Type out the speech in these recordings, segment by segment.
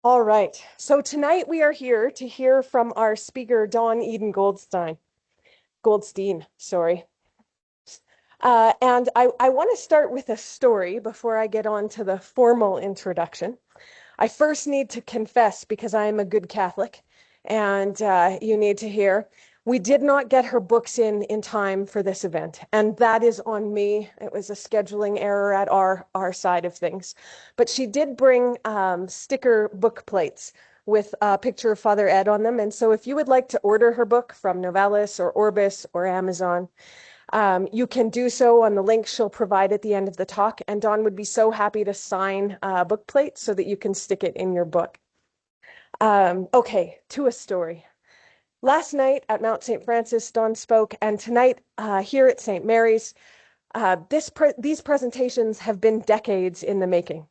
All right. So tonight we are here to hear from our speaker, Dawn Eden Goldstein, sorry. And I want to start with a story before I get on to the formal introduction. I first need to confess, because I am a good Catholic, and you need to hear, we did not get her books in time for this event, and that is on me. It was a scheduling error at our side of things. But she did bring sticker book plates with a picture of Father Ed on them, and so if you would like to order her book from Novalis or Orbis or Amazon, you can do so on the link she'll provide at the end of the talk, and Dawn would be so happy to sign a book plate so that you can stick it in your book. Okay, to a story. Last night at Mount St. Francis, Dawn spoke, and tonight here at St. Mary's, these presentations have been decades in the making.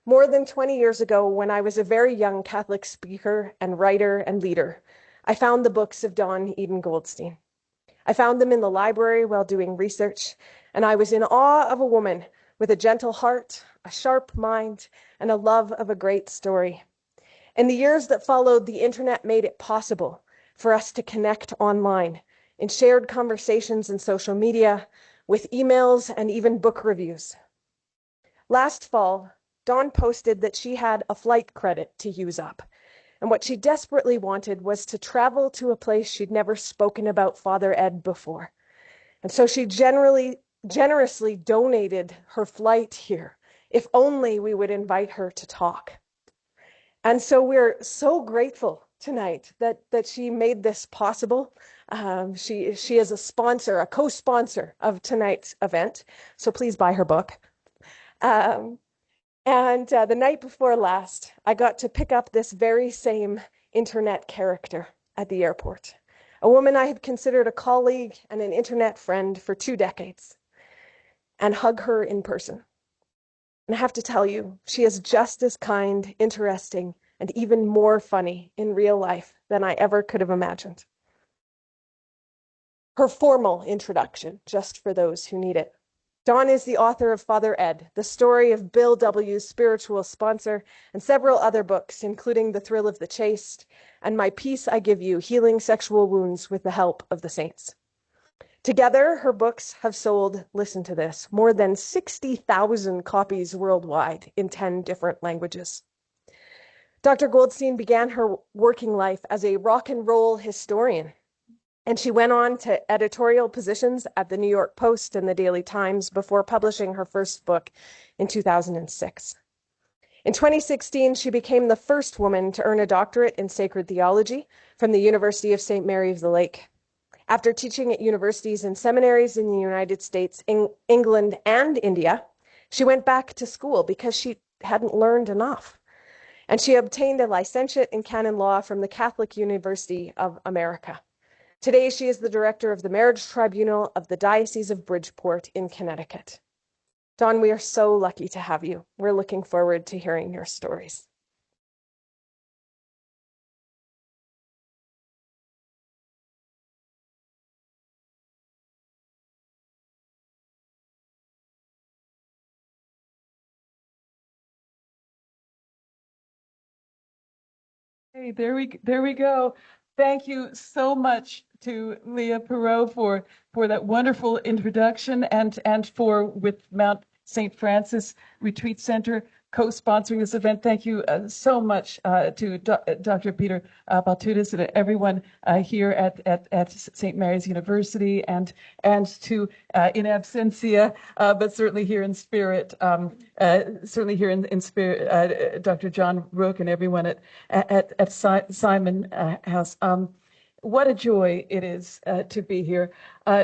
More than 20 years ago, when I was a very young Catholic speaker and writer and leader, I found the books of Dawn Eden Goldstein. I found them in the library while doing research, and I was in awe of a woman with a gentle heart, a sharp mind, and a love of a great story. In the years that followed, the internet made it possible for us to connect online in shared conversations and social media, with emails and even book reviews. Last fall, Dawn posted that she had a flight credit to use up, and what she desperately wanted was to travel to a place she'd never spoken about Father Ed before. And so she generously donated her flight here, if only we would invite her to talk. And so we're so grateful tonight that she made this possible. She is a sponsor, a co-sponsor of tonight's event, so please buy her book. Um, and the night before last, I got to pick up this very same internet character at the airport, a woman I had considered a colleague and an internet friend for 2 decades, and hug her in person. And I have to tell you, she is just as kind, interesting, and even more funny in real life than I ever could have imagined. Her formal introduction, just for those who need it. Dawn is the author of Father Ed, the story of Bill W.'s spiritual sponsor, and several other books, including The Thrill of the Chaste and My Peace I Give You, Healing Sexual Wounds with the Help of the Saints. Together, her books have sold, listen to this, more than 60,000 copies worldwide in 10 different languages. Dr. Goldstein began her working life as a rock and roll historian, and she went on to editorial positions at the New York Post and the Daily Times before publishing her first book in 2006. In 2016, she became the first woman to earn a doctorate in sacred theology from the University of St. Mary of the Lake. After teaching at universities and seminaries in the United States, England, and India, she went back to school because she hadn't learned enough. And she obtained a licentiate in canon law from the Catholic University of America. Today, she is the director of the Marriage Tribunal of the Diocese of Bridgeport in Connecticut. Dawn, we are so lucky to have you. We're looking forward to hearing your stories. Hey, there we go. Thank you so much to Leah Perot for that wonderful introduction and for with Mount St. Francis Retreat Center co-sponsoring this event. Thank you so much to Dr. Peter Baltutis and everyone here at St. Mary's University and to in absentia, but certainly here in spirit, in spirit, Dr. John Rook and everyone at Simon House. What a joy it is to be here.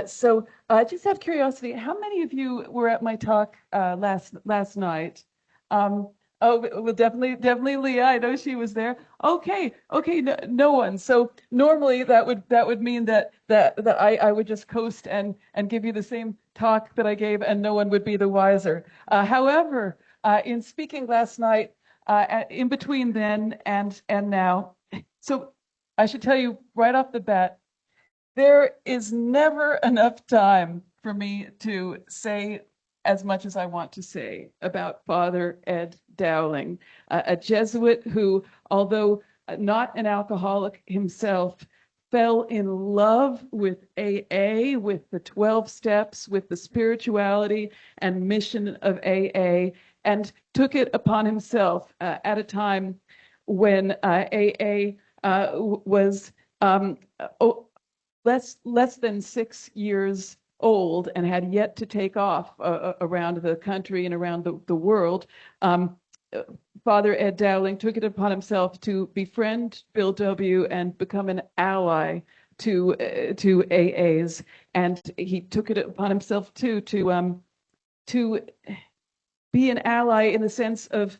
So I just have curiosity, how many of you were at my talk last night? Um, oh, well, definitely Leah. I know she was there. Okay, no one. So normally that would mean that I would just coast and give you the same talk that I gave, and no one would be the wiser. However, in speaking last night, in between then and now, so I should tell you right off the bat, there is never enough time for me to say as much as I want to say about Father Ed Dowling, a Jesuit who, although not an alcoholic himself, fell in love with AA, with the 12 steps, with the spirituality and mission of AA, and took it upon himself at a time when AA was less than 6 years old and had yet to take off around the country and around the world. Father Ed Dowling took it upon himself to befriend Bill W. and become an ally to AAs, and he took it upon himself too to be an ally in the sense of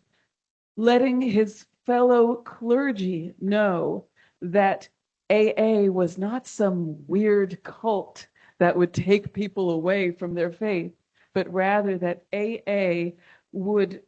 letting his fellow clergy know that AA was not some weird cult that would take people away from their faith, but rather that AA would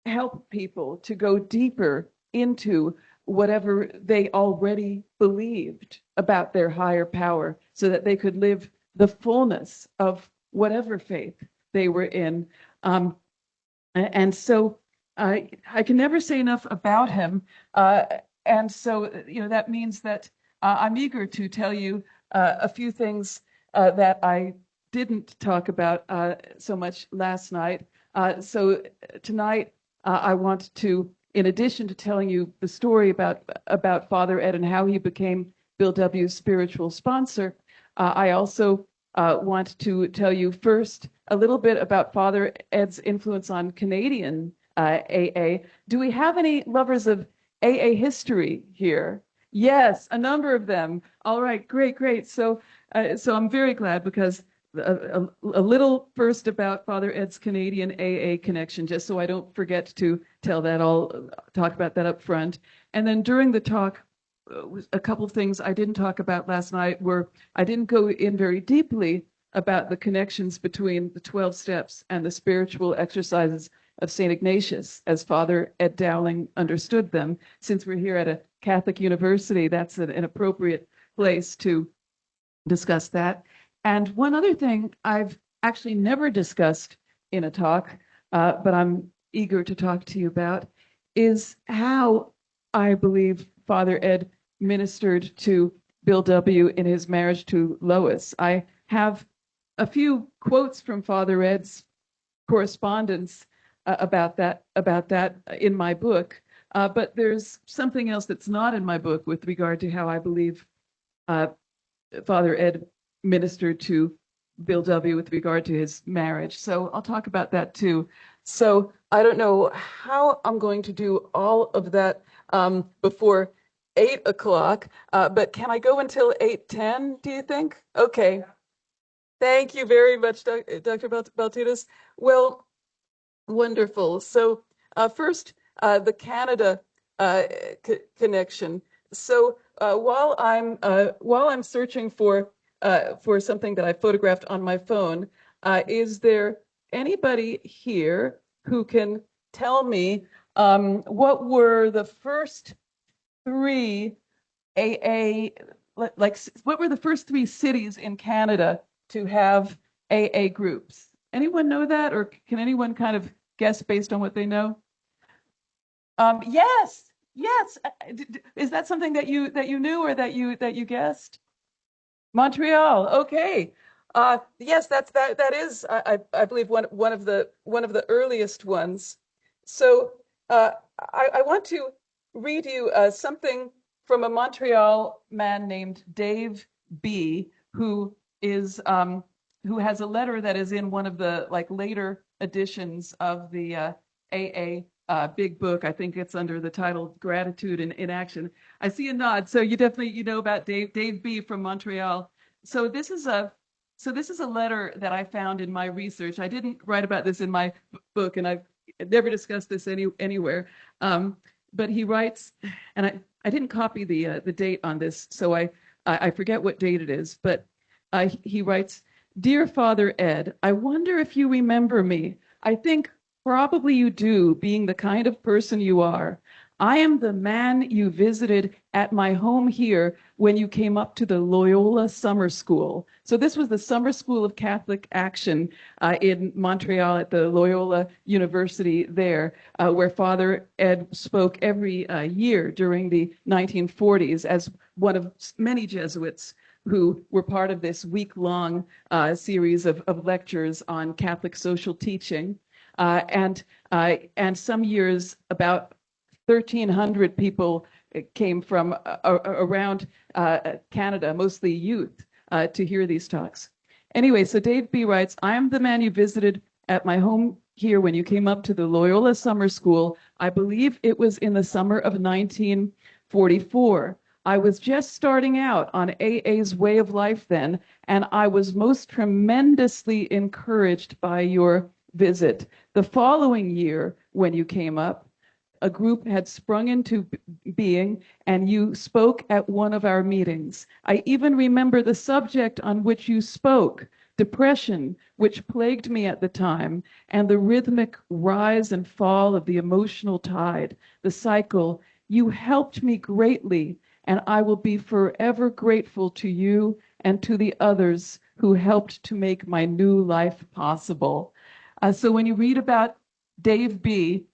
help people to go deeper into whatever they already believed about their higher power so that they could live the fullness of whatever faith they were in. And so I can never say enough about him. And so, that means that I'm eager to tell you a few things that I didn't talk about so much last night. So tonight, I want to, in addition to telling you the story about Father Ed and how he became Bill W.'s spiritual sponsor, I also want to tell you first a little bit about Father Ed's influence on Canadian AA. Do we have any lovers of AA history here? Yes, a number of them. All right, great. So I'm very glad because a little first about Father Ed's Canadian AA connection, just so I don't forget to talk about that up front. And then during the talk, a couple of things I didn't talk about last night were I didn't go in very deeply about the connections between the 12 steps and the spiritual exercises of St. Ignatius, as Father Ed Dowling understood them. Since we're here at a Catholic university, that's an appropriate place to discuss that. And one other thing I've actually never discussed in a talk, but I'm eager to talk to you about, is how I believe Father Ed ministered to Bill W. in his marriage to Lois. I have a few quotes from Father Ed's correspondence about that in my book, but there's something else that's not in my book with regard to how I believe Father Ed ministered to Bill W. with regard to his marriage. So I'll talk about that too. So I don't know how I'm going to do all of that before 8 o'clock, but can I go until 8:10, do you think? Okay. Thank you very much, Dr. Baltunas. Well, wonderful. So first, the Canada connection. So while I'm searching for something that I photographed on my phone, is there anybody here who can tell me what were the first three AA, what were the first three cities in Canada to have AA groups? Anyone know that, or can anyone kind of guess based on what they know? Yes. Is that something that you knew or that you guessed? Montreal. Okay. Yes, that is I believe one of the earliest ones. So I want to read you something from a Montreal man named Dave B, who has a letter that is in one of the later editions of the AA big book. I think it's under the title Gratitude in Action. I see a nod. So you definitely know about Dave B from Montreal. So this is a letter that I found in my research. I didn't write about this in my book, and I've never discussed this anywhere. But he writes, and I didn't copy the date on this, so I forget what date it is. But he writes, "Dear Father Ed, I wonder if you remember me. I think probably you do, being the kind of person you are. I am the man you visited at my home here when you came up to the Loyola Summer School. So this was the Summer School of Catholic Action in Montreal at the Loyola University there, where Father Ed spoke every year during the 1940s as one of many Jesuits who were part of this week-long series of lectures on Catholic social teaching. And some years about 1,300 people came from around Canada, mostly youth, to hear these talks. Anyway, so Dave B. writes, I am the man you visited at my home here when you came up to the Loyola Summer School. I believe it was in the summer of 1944. I was just starting out on AA's way of life then, and I was most tremendously encouraged by your visit. The following year, when you came up, a group had sprung into being, and you spoke at one of our meetings. I even remember the subject on which you spoke, depression, which plagued me at the time, and the rhythmic rise and fall of the emotional tide, the cycle. You helped me greatly, and I will be forever grateful to you and to the others who helped to make my new life possible. So when you read about Dave B.,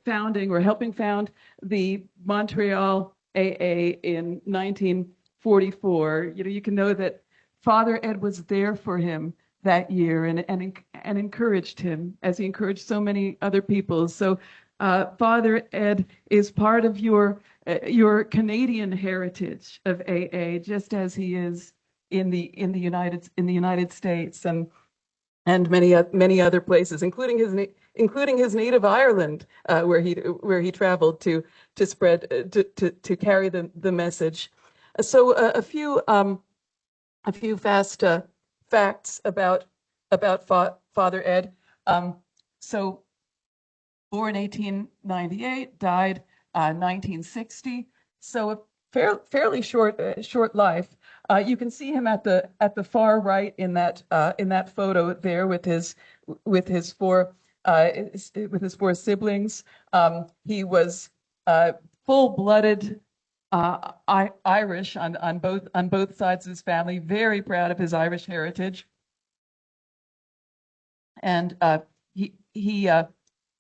founding or helping found the Montreal AA in 1944, you can know that Father Ed was there for him that year and encouraged him as he encouraged so many other people. So Father Ed is part of your Canadian heritage of AA, just as he is in the United States and many other places, including his native Ireland, where he traveled to spread to carry the message. So a few fast facts about Father Ed. So born 1898, died 1960. So a fairly short life. You can see him at the far right in that photo there with his four siblings. He was full-blooded Irish on both sides of his family. Very proud of his Irish heritage, and he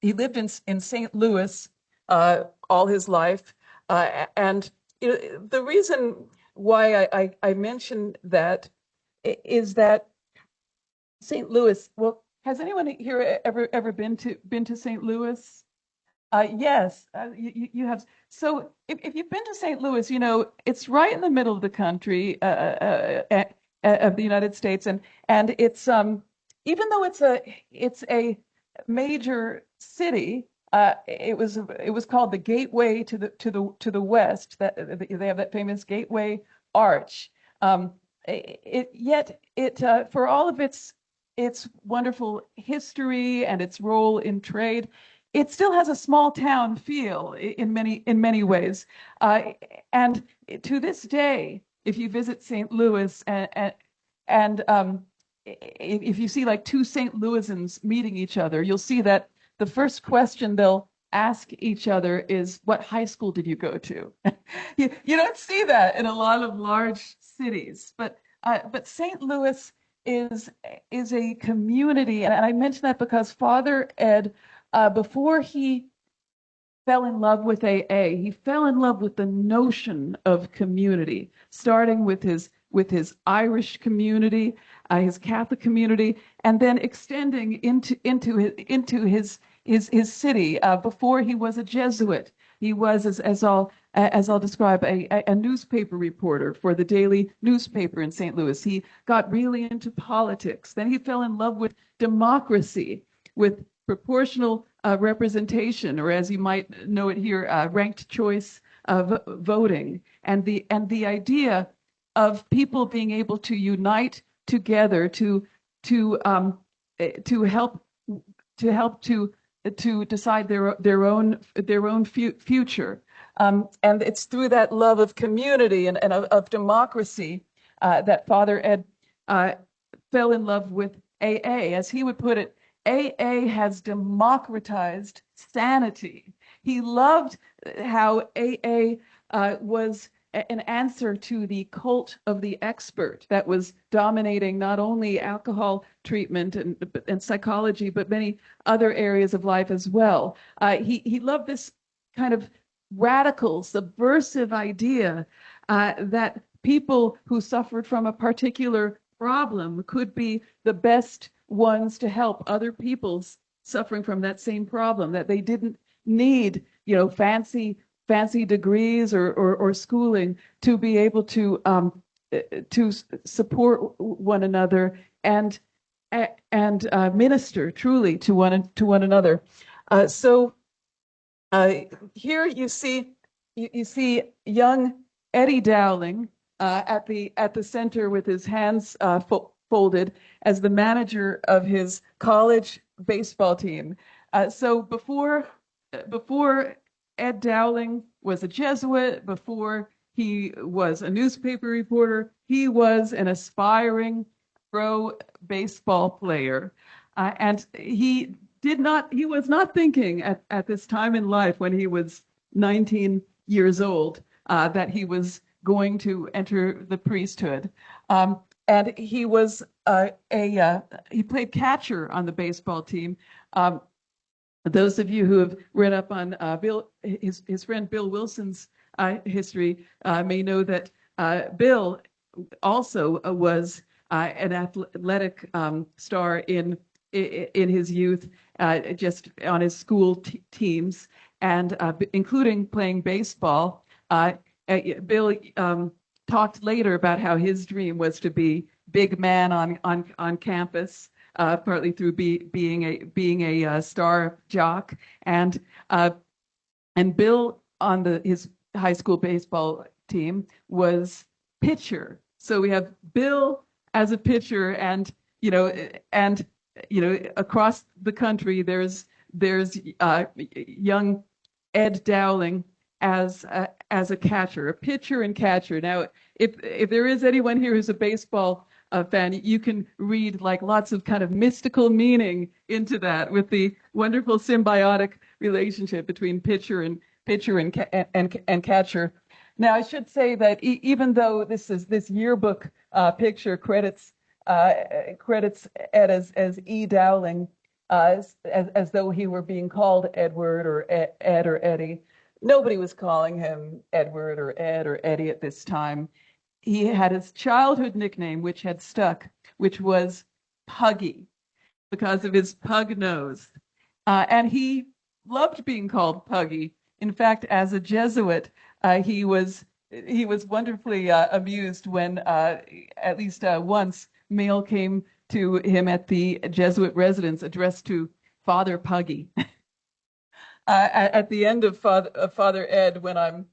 lived in St. Louis all his life, and the reason why I mentioned that is that St. Louis. Well, has anyone here ever been to St. Louis? Yes, you have. So if you've been to St. Louis, it's right in the middle of the country of the United States, and it's even though it's a major city. It was called the Gateway to the West. That they have that famous Gateway Arch. Yet for all of its wonderful history and its role in trade, it still has a small town feel in many ways. And to this day, if you visit St. Louis and if you see like two St. Louisans meeting each other, you'll see that the first question they'll ask each other is, what high school did you go to? You don't see that in a lot of large cities, but St. Louis is a community, and I mention that because Father Ed, before he fell in love with AA, he fell in love with the notion of community, starting with his Irish community, his Catholic community, and then extending into his city. Before he was a Jesuit, he was, as I'll describe, a newspaper reporter for the daily newspaper in St. Louis. He got really into politics. Then he fell in love with democracy, with proportional representation, or as you might know it here, ranked choice voting, and the idea of people being able to unite together to help to decide their own future, and it's through that love of community and of democracy that Father Ed fell in love with AA. As he would put it, AA has democratized sanity. He loved how AA was an answer to the cult of the expert that was dominating not only alcohol treatment and psychology, but many other areas of life as well. He loved this kind of radical, subversive idea that people who suffered from a particular problem could be the best ones to help other people suffering from that same problem, that they didn't need, fancy degrees or schooling to be able to support one another and minister truly to one another. So here you see young Eddie Dowling at the center with his hands folded as the manager of his college baseball team. So before Ed Dowling was a Jesuit, before he was a newspaper reporter, he was an aspiring pro baseball player, and he was not thinking at this time in life when he was 19 years old that he was going to enter the priesthood. And he was he played catcher on the baseball team. Those of you who have read up on his friend Bill Wilson's history may know that Bill also was an athletic star in his youth, just on his school teams, and including playing baseball. Bill talked later about how his dream was to be big man on campus, partly through being a star jock, and Bill on his high school baseball team was pitcher. So we have Bill as a pitcher, and across the country there's young Ed Dowling as a catcher, a pitcher and catcher. Now, if there is anyone here who's a baseball fan, you can read like lots of kind of mystical meaning into that, with the wonderful symbiotic relationship between pitcher and catcher. Now, I should say that even though this yearbook picture credits Ed as E. Dowling, as though he were being called Edward or Ed or Eddie, nobody was calling him Edward or Ed or Eddie at this time. He had his childhood nickname, which had stuck, which was Puggy, because of his pug nose. And he loved being called Puggy. In fact, as a Jesuit, he was wonderfully amused when at least once mail came to him at the Jesuit residence addressed to Father Puggy. At the end of Father Ed, when I'm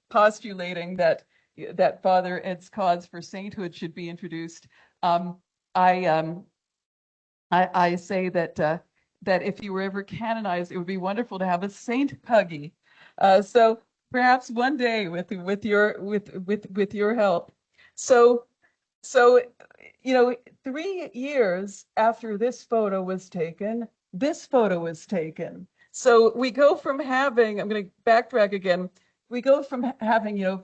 postulating that Father Ed's cause for sainthood should be introduced, I say that if you were ever canonized, it would be wonderful to have a Saint Puggy. So perhaps one day with your help. So 3 years after this photo was taken, this photo was taken. So we go from having, I'm going to backtrack again. We go from having,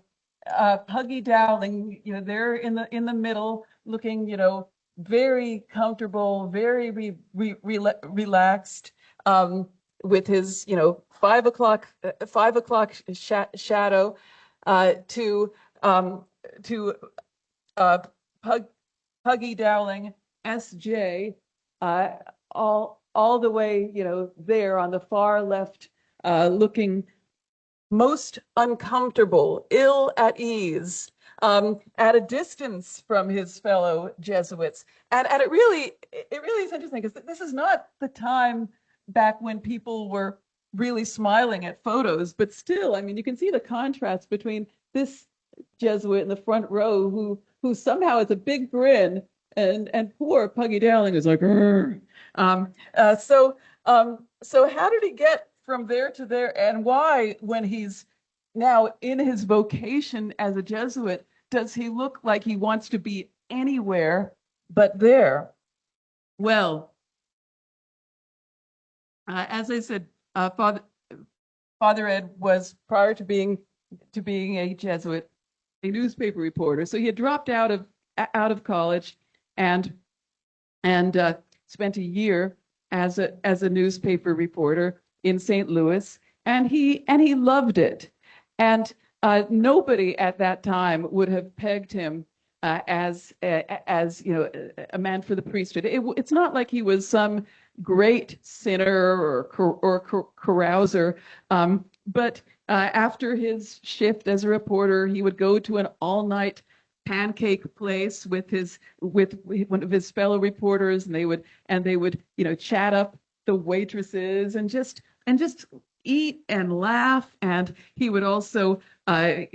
Puggy Dowling, there in the middle, looking, very comfortable, very relaxed, with his, 5 o'clock shadow, to Puggy Dowling, S.J., all the way, there on the far left, looking most uncomfortable, ill at ease, at a distance from his fellow Jesuits. And it really is interesting, because this is not the time back when people were really smiling at photos, but still, I mean, you can see the contrast between this Jesuit in the front row who somehow has a big grin, and poor Puggy Dowling is like, so how did he get from there to there, and why, when he's now in his vocation as a Jesuit, does he look like he wants to be anywhere but there? Well, As I said, Father Ed was, prior to being a Jesuit, a newspaper reporter. So he had dropped out of college and spent a year as a newspaper reporter in St. Louis, and he loved it. And nobody at that time would have pegged him as you know, a man for the priesthood. It's not like he was some great sinner or carouser, but after his shift as a reporter, he would go to an all-night pancake place with one of his fellow reporters, and they would chat up the waitresses and just eat and laugh. And he would also play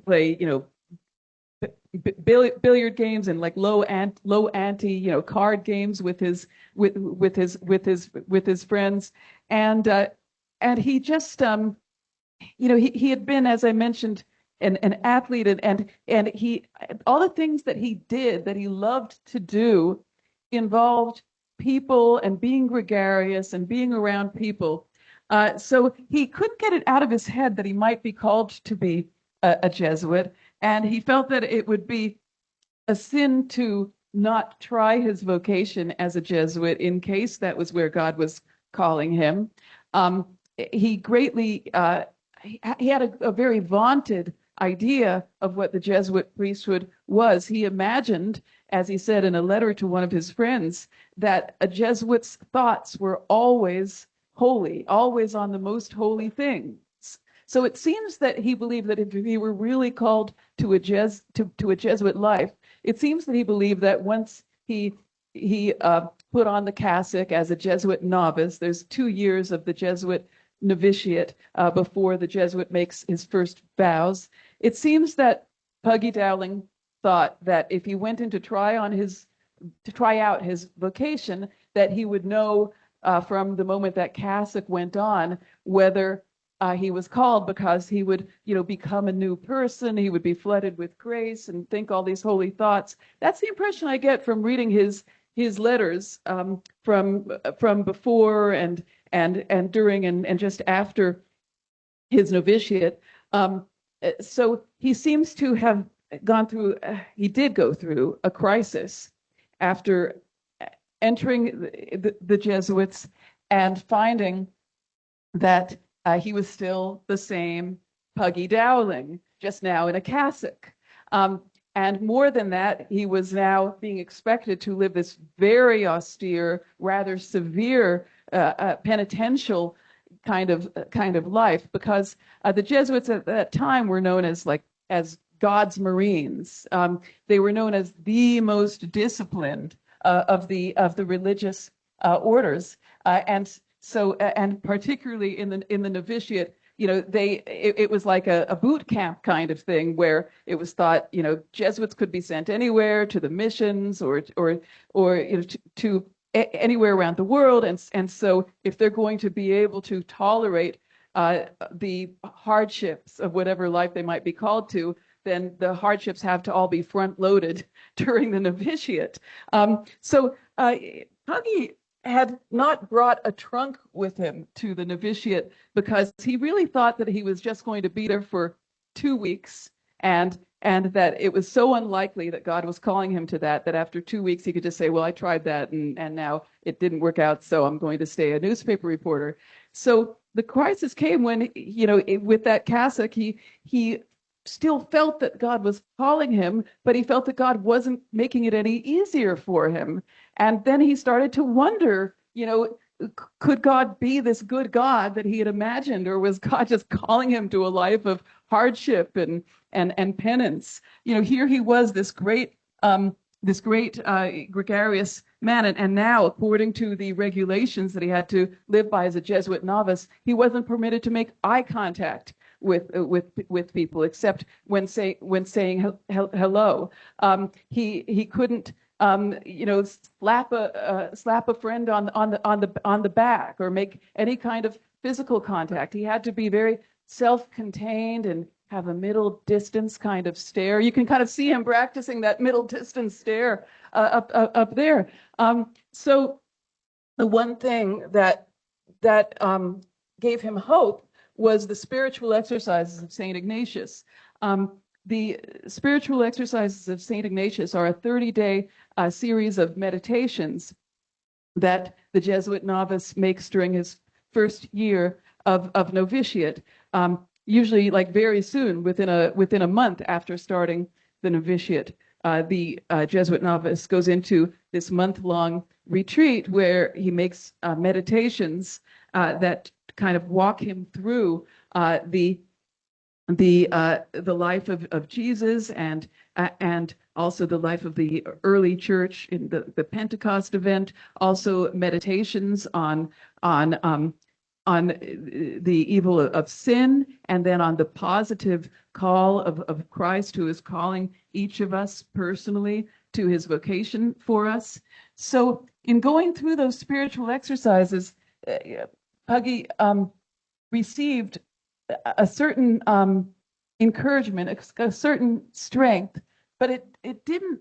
play billiard games and like low ante card games with his friends. And he just he had been, as I mentioned, an athlete, and he, all the things that he did that he loved to do involved people and being gregarious and being around people. So he couldn't get it out of his head that he might be called to be a Jesuit, and he felt that it would be a sin to not try his vocation as a Jesuit in case that was where God was calling him. He greatly he had a very vaunted idea of what the Jesuit priesthood was. He imagined, as he said in a letter to one of his friends, that a Jesuit's thoughts were always holy, always on the most holy things. So it seems that he believed that if he were really called to a Jesuit life, it seems that he believed that once he put on the cassock as a Jesuit novice, there's 2 years of the Jesuit novitiate before the Jesuit makes his first vows. It seems that Puggy Dowling thought that if he went in to try out his vocation, that he would know from the moment that cassock went on whether he was called, because he would, become a new person. He would be flooded with grace and think all these holy thoughts. That's the impression I get from reading his letters from before and during and just after his novitiate. So he seems to have he did go through a crisis after entering the Jesuits and finding that he was still the same Puggy Dowling, just now in a cassock. And more than that, he was now being expected to live this very austere, rather severe, penitential kind of life, because the Jesuits at that time were known as God's Marines. They were known as the most disciplined of the religious orders, and so and particularly in the novitiate, it was like a boot camp kind of thing, where it was thought Jesuits could be sent anywhere to the missions or to anywhere around the world, and so if they're going to be able to tolerate the hardships of whatever life they might be called to, then the hardships have to all be front loaded during the novitiate. So Puggy had not brought a trunk with him to the novitiate because he really thought that he was just going to be there for 2 weeks, and that it was so unlikely that God was calling him to that after 2 weeks he could just say, well, I tried that and now it didn't work out, so I'm going to stay a newspaper reporter. So the crisis came when, with that cassock, he still felt that God was calling him, but he felt that God wasn't making it any easier for him. And then he started to wonder, could God be this good God that he had imagined, or was God just calling him to a life of hardship and penance? Here he was, this great gregarious man, and now, according to the regulations that he had to live by as a Jesuit novice, he wasn't permitted to make eye contact with people, except when saying hello. He couldn't slap a friend on the back or make any kind of physical contact. He had to be very self-contained and have a middle distance kind of stare. You can kind of see him practicing that middle distance stare up there. So the one thing that gave him hope was the spiritual exercises of Saint Ignatius. The spiritual exercises of Saint Ignatius are a 30-day series of meditations that the Jesuit novice makes during his first year of novitiate, usually like very soon, within a month after starting the novitiate. The Jesuit novice goes into this month-long retreat where he makes meditations that kind of walk him through the life of Jesus and also the life of the early church in the Pentecost event. Also meditations on the evil of sin, and then on the positive call of Christ, who is calling each of us personally to his vocation for us. So in going through those spiritual exercises, Puggy received a certain encouragement, a certain strength, but it didn't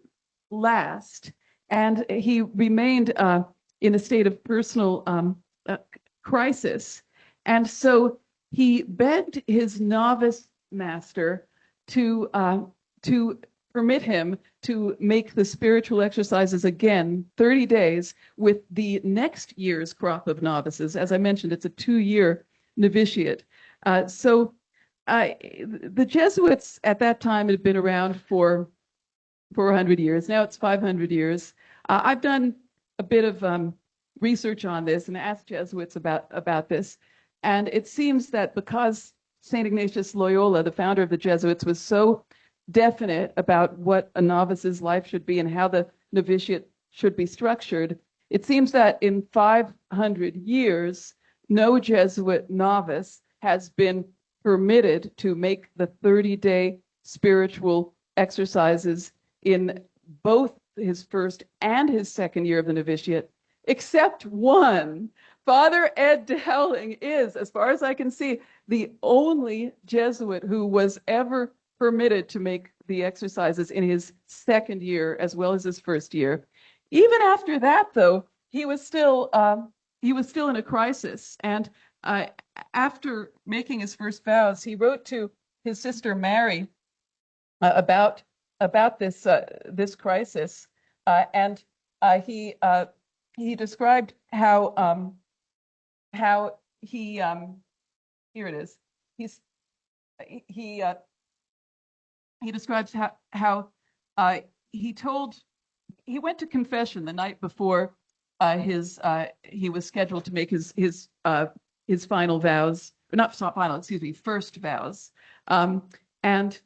last. And he remained in a state of personal crisis. And so he begged his novice master to permit him to make the spiritual exercises again, 30 days, with the next year's crop of novices. As I mentioned, it's a 2-year novitiate. So the Jesuits at that time had been around for 400 years. Now it's 500 years. I've done a bit of research on this and asked Jesuits about this. And it seems that because St. Ignatius Loyola, the founder of the Jesuits, was so definite about what a novice's life should be and how the novitiate should be structured, it seems that in 500 years, no Jesuit novice has been permitted to make the 30-day spiritual exercises in both his first and his second year of the novitiate, except one. Father Ed Dowling is, as far as I can see, the only Jesuit who was ever permitted to make the exercises in his second year as well as his first year. Even after that, though, he was still in a crisis. And after making his first vows, he wrote to his sister Mary about this crisis, and he described how he here it is. He describes how he went to confession the night before he was scheduled to make his final vows, or not final, excuse me, first vows, and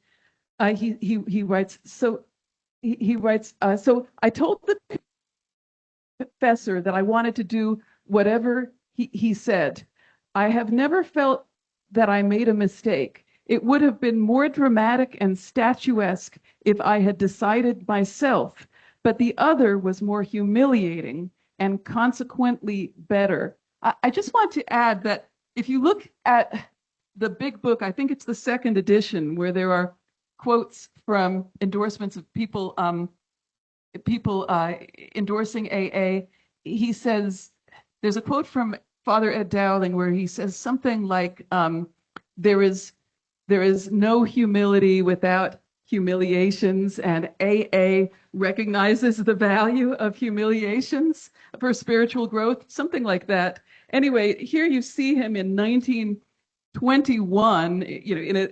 he writes so. He writes, so I told the confessor that I wanted to do whatever he said. I have never felt that I made a mistake. It would have been more dramatic and statuesque if I had decided myself, but the other was more humiliating and consequently better. I just want to add that if you look at the big book, I think it's the second edition, where there are quotes from endorsements of people endorsing AA. He says, there's a quote from Father Ed Dowling where he says something like, there is no humility without humiliations, and AA recognizes the value of humiliations for spiritual growth, something like that. Anyway, here you see him in 1921,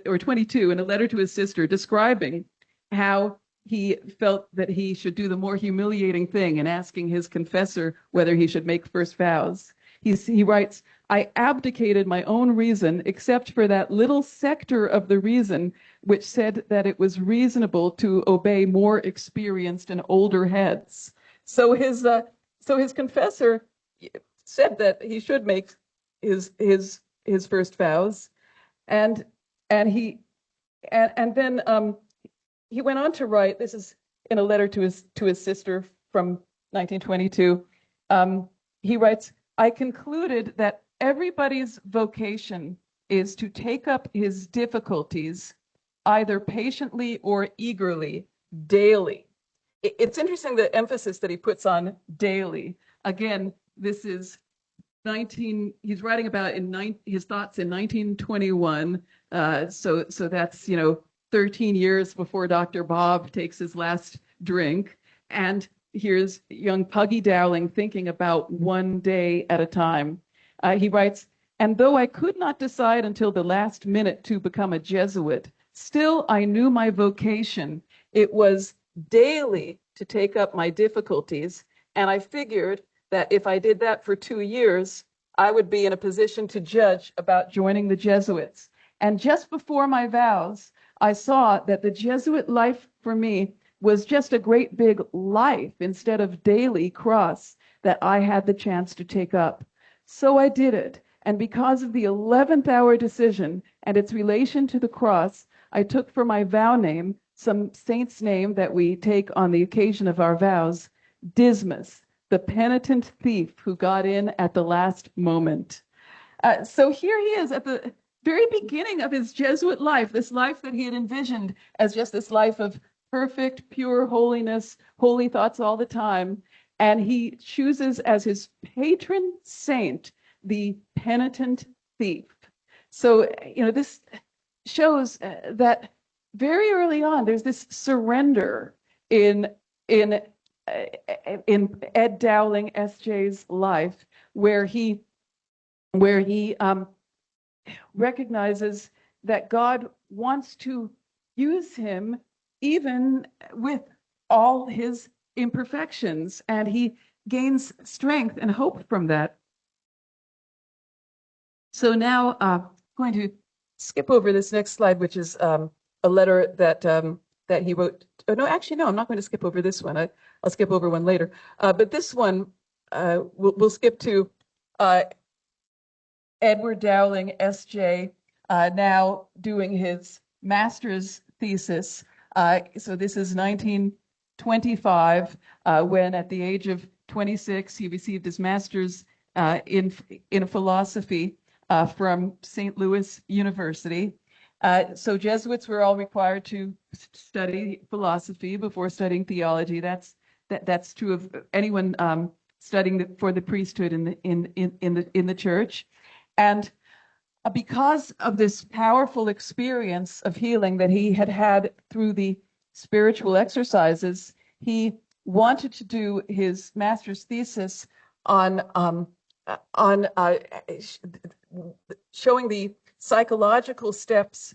or 22, in a letter to his sister, describing how he felt that he should do the more humiliating thing and asking his confessor whether he should make first vows. He writes, I abdicated my own reason except for that little sector of the reason which said that it was reasonable to obey more experienced and older heads. So his confessor said that he should make his first vows, and then he went on to write. This is in a letter to his sister from 1922. He writes, I concluded that everybody's vocation is to take up his difficulties either patiently or eagerly, daily. It's interesting the emphasis that he puts on daily. Again, this is he's writing about his thoughts in 1921. So that's, 13 years before Dr. Bob takes his last drink. And here's young Puggy Dowling thinking about one day at a time. He writes, and though I could not decide until the last minute to become a Jesuit, still I knew my vocation. It was daily to take up my difficulties, and I figured that if I did that for 2 years, I would be in a position to judge about joining the Jesuits. And just before my vows, I saw that the Jesuit life for me was just a great big life instead of daily cross that I had the chance to take up. So I did it. And because of the 11th hour decision and its relation to the cross, I took for my vow name some saint's name that we take on the occasion of our vows, Dismas, the penitent thief who got in at the last moment. So here he is at the very beginning of his Jesuit life, this life that he had envisioned as just this life of perfect, pure holiness, holy thoughts all the time. And he chooses as his patron saint the penitent thief. So, this shows that very early on, there's this surrender in Ed Dowling, S.J.'s life, where he recognizes that God wants to use him even with all his imperfections, and he gains strength and hope from that. So now I'm going to skip over this next slide, which is a letter that he wrote. Oh, no, actually, no, I'm not going to skip over this one. I'll skip over one later. But this one, we'll skip to Edward Dowling, S.J., now doing his master's thesis. So this is 1925, when at the age of 26, he received his master's in philosophy from St. Louis University. So Jesuits were all required to study philosophy before studying theology. That's true of anyone studying for the priesthood in the church. And because of this powerful experience of healing that he had had through the spiritual exercises, he wanted to do his master's thesis on showing the psychological steps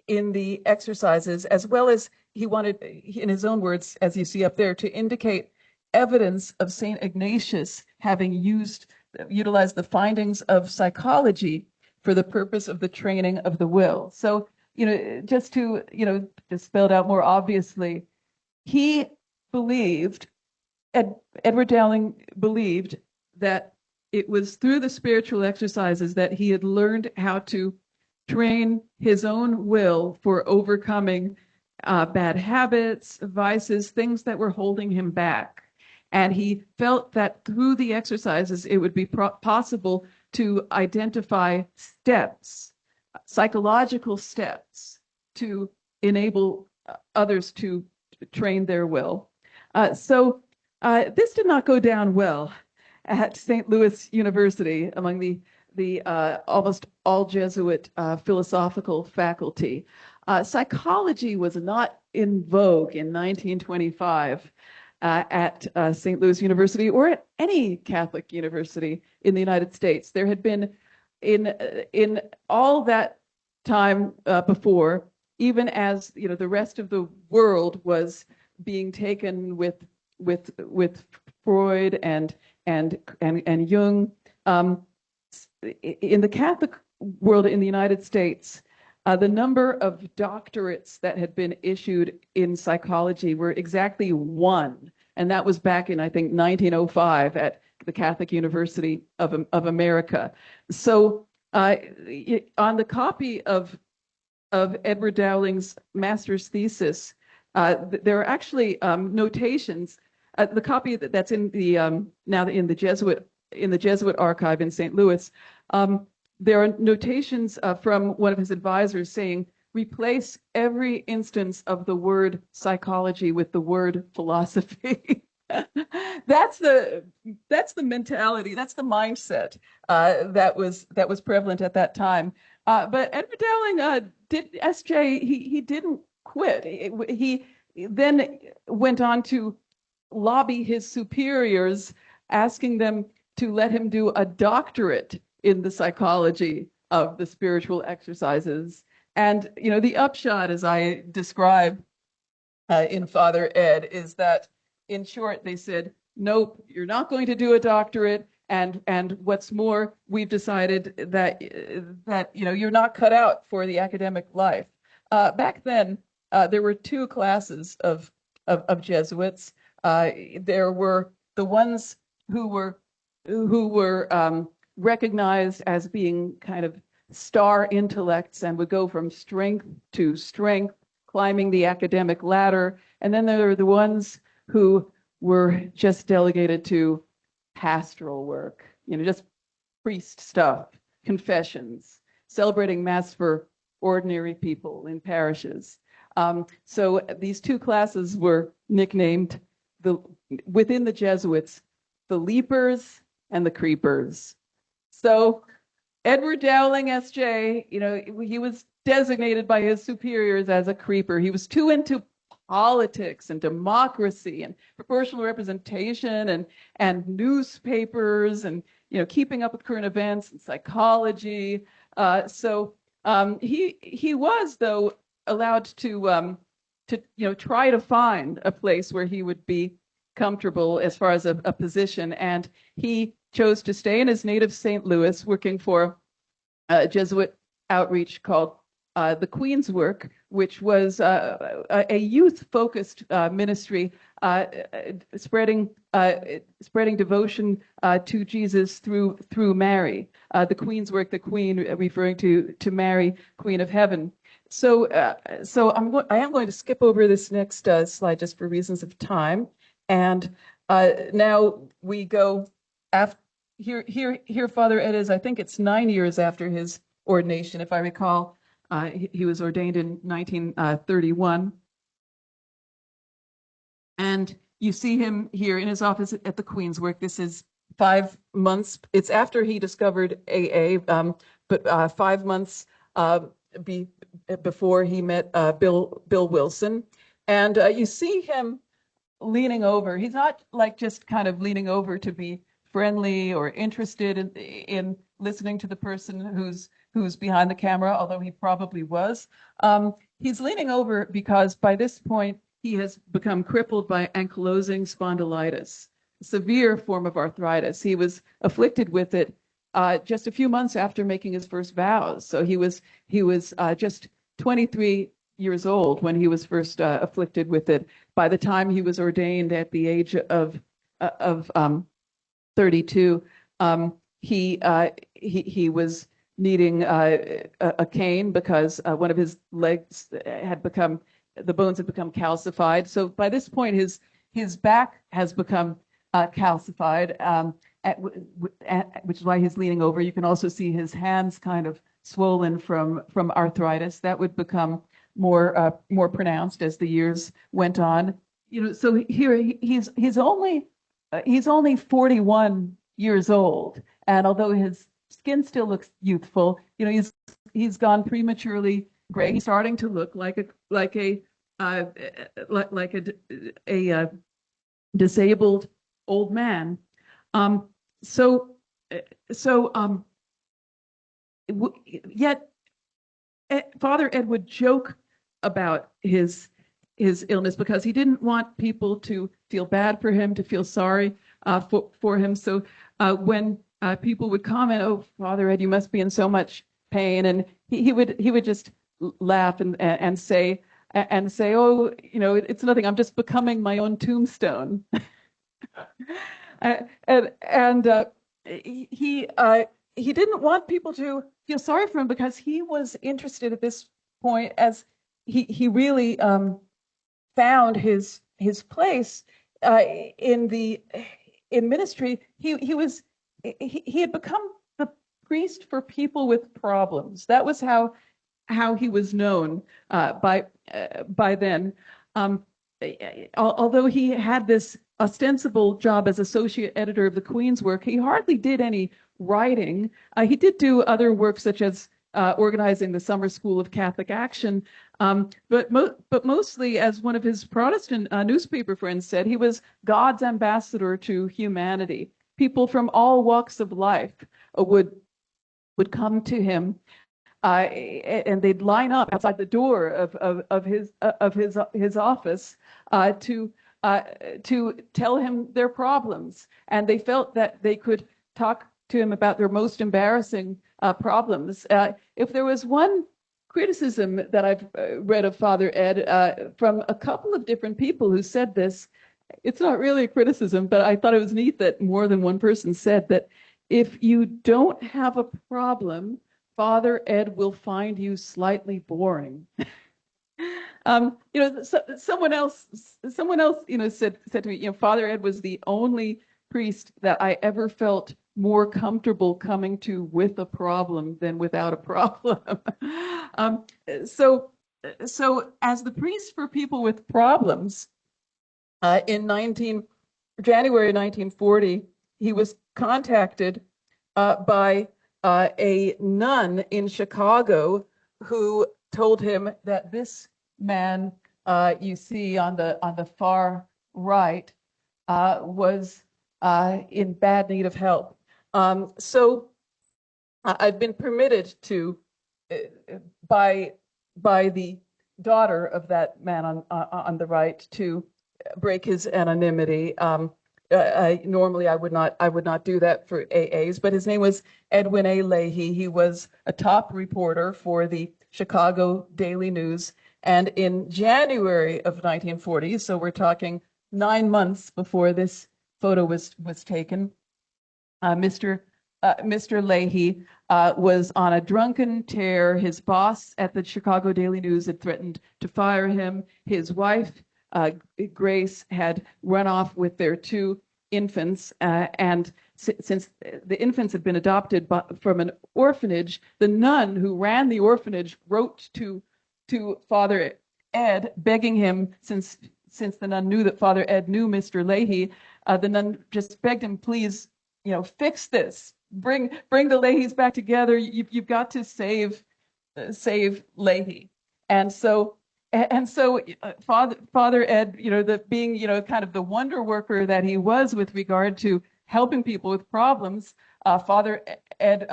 in the exercises, as well as he wanted, in his own words, as you see up there, to indicate evidence of St. Ignatius having utilized the findings of psychology for the purpose of the training of the will. So, just to, just spelled out more obviously, he believed, Edward Dowling believed that it was through the spiritual exercises that he had learned how to train his own will for overcoming bad habits, vices, things that were holding him back. And he felt that through the exercises, it would be possible to identify steps, psychological steps, to enable others to train their will. So this did not go down well at St. Louis University among the almost all Jesuit philosophical faculty. Psychology was not in vogue in 1925 at St. Louis University or at any Catholic university in the United States. There had been in all that time before, even as the rest of the world was being taken with Freud and Jung. In the Catholic world in the United States, the number of doctorates that had been issued in psychology were exactly one, and that was back in, I think, 1905 at the Catholic University of America. So on the copy of Edward Dowling's master's thesis, there are actually notations. The copy that's in the now in the Jesuit archive in St. Louis, there are notations from one of his advisors saying, replace every instance of the word psychology with the word philosophy. That's the mentality, that's the mindset that was prevalent at that time. But Edward Dowling did SJ. He didn't quit. He then went on to lobby his superiors, asking them to let him do a doctorate in the psychology of the spiritual exercises. And the upshot, as I describe in Father Ed, is that, in short, they said, nope, you're not going to do a doctorate. And what's more, we've decided that you're not cut out for the academic life. Back then, there were two classes of Jesuits. There were the ones who were recognized as being kind of star intellects and would go from strength to strength, climbing the academic ladder. And then there are the ones who were just delegated to pastoral work, just priest stuff, confessions, celebrating Mass for ordinary people in parishes. So these two classes were nicknamed within the Jesuits, the leapers and the creepers. So Edward Dowling, SJ, he was designated by his superiors as a creeper. He was too into politics and democracy and proportional representation and newspapers and keeping up with current events and psychology. So he was, though, allowed to try to find a place where he would be comfortable as far as a position, and he chose to stay in his native St. Louis, working for a Jesuit outreach called the Queen's Work, which was a youth-focused ministry spreading devotion to Jesus through Mary. The Queen's Work, the Queen referring to Mary, Queen of Heaven. So I am going to skip over this next slide just for reasons of time, and now we go after. Here, Father Ed is, I think it's 9 years after his ordination, if I recall. He was ordained in 1931. And you see him here in his office at the Queen's Work. This is 5 months. It's after he discovered AA, but 5 months before he met Bill Wilson. And you see him leaning over. He's not like just kind of leaning over to be friendly or interested in listening to the person who's behind the camera, although he probably was. He's leaning over because by this point he has become crippled by ankylosing spondylitis, a severe form of arthritis. He was afflicted with it just a few months after making his first vows. So he was just 23 years old when he was first afflicted with it. By the time he was ordained at the age of 32, he was needing a cane because one of his legs the bones had become calcified. So by this point, his back has become calcified, which is why he's leaning over. You can also see his hands kind of swollen from arthritis. That would become more pronounced as the years went on. So here he's only 41 years old, and although his skin still looks youthful, he's gone prematurely gray. He's starting to look like a disabled old man. Yet Father Ed would joke about his illness because he didn't want people to feel bad for him, to feel sorry for him. So when people would comment, "Oh, Father Ed, you must be in so much pain," and he would just laugh and say, "Oh, it's nothing. I'm just becoming my own tombstone." and he didn't want people to feel sorry for him because he was interested at this point, as he really found his place in ministry. He had become the priest for people with problems. That was how he was known by then. although he had this ostensible job as associate editor of the Queen's Work, he hardly did any writing. He did do other work such as organizing the Summer School of Catholic Action, but mostly, as one of his Protestant newspaper friends said, he was God's ambassador to humanity. People from all walks of life would come to him, and they'd line up outside the door of his office to tell him their problems, and they felt that they could talk to him about their most embarrassing problems. If there was one criticism that I've read of Father Ed from a couple of different people who said this, it's not really a criticism, but I thought it was neat that more than one person said that if you don't have a problem, Father Ed will find you slightly boring. Someone else, said to me, Father Ed was the only priest that I ever felt more comfortable coming to with a problem than without a problem. um, so, so as the priest for people with problems, in January 1940, he was contacted by a nun in Chicago who told him that this man you see on the far right was in bad need of help. So I've been permitted to, by the daughter of that man on the right, to break his anonymity. Normally I would not do that for AAs, but his name was Edwin A. Leahy. He was a top reporter for the Chicago Daily News, and in January of 1940, so we're talking 9 months before this photo was taken, Mr. Leahy was on a drunken tear. His boss at the Chicago Daily News had threatened to fire him. His wife, Grace, had run off with their 2 infants, and since the infants had been adopted from an orphanage, the nun who ran the orphanage wrote to Father Ed, begging him, since the nun knew that Father Ed knew Mr. Leahy, the nun just begged him, please, fix this. Bring the Leahys back together. You've got to save Leahy. And so Father Ed, being kind of the wonder worker that he was with regard to helping people with problems, Father Ed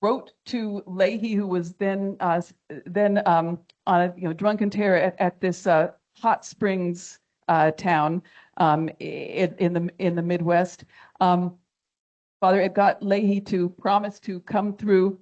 wrote to Leahy, who was then on a drunken tear at this hot springs town in the Midwest. Father Ed got Leahy to promise to come through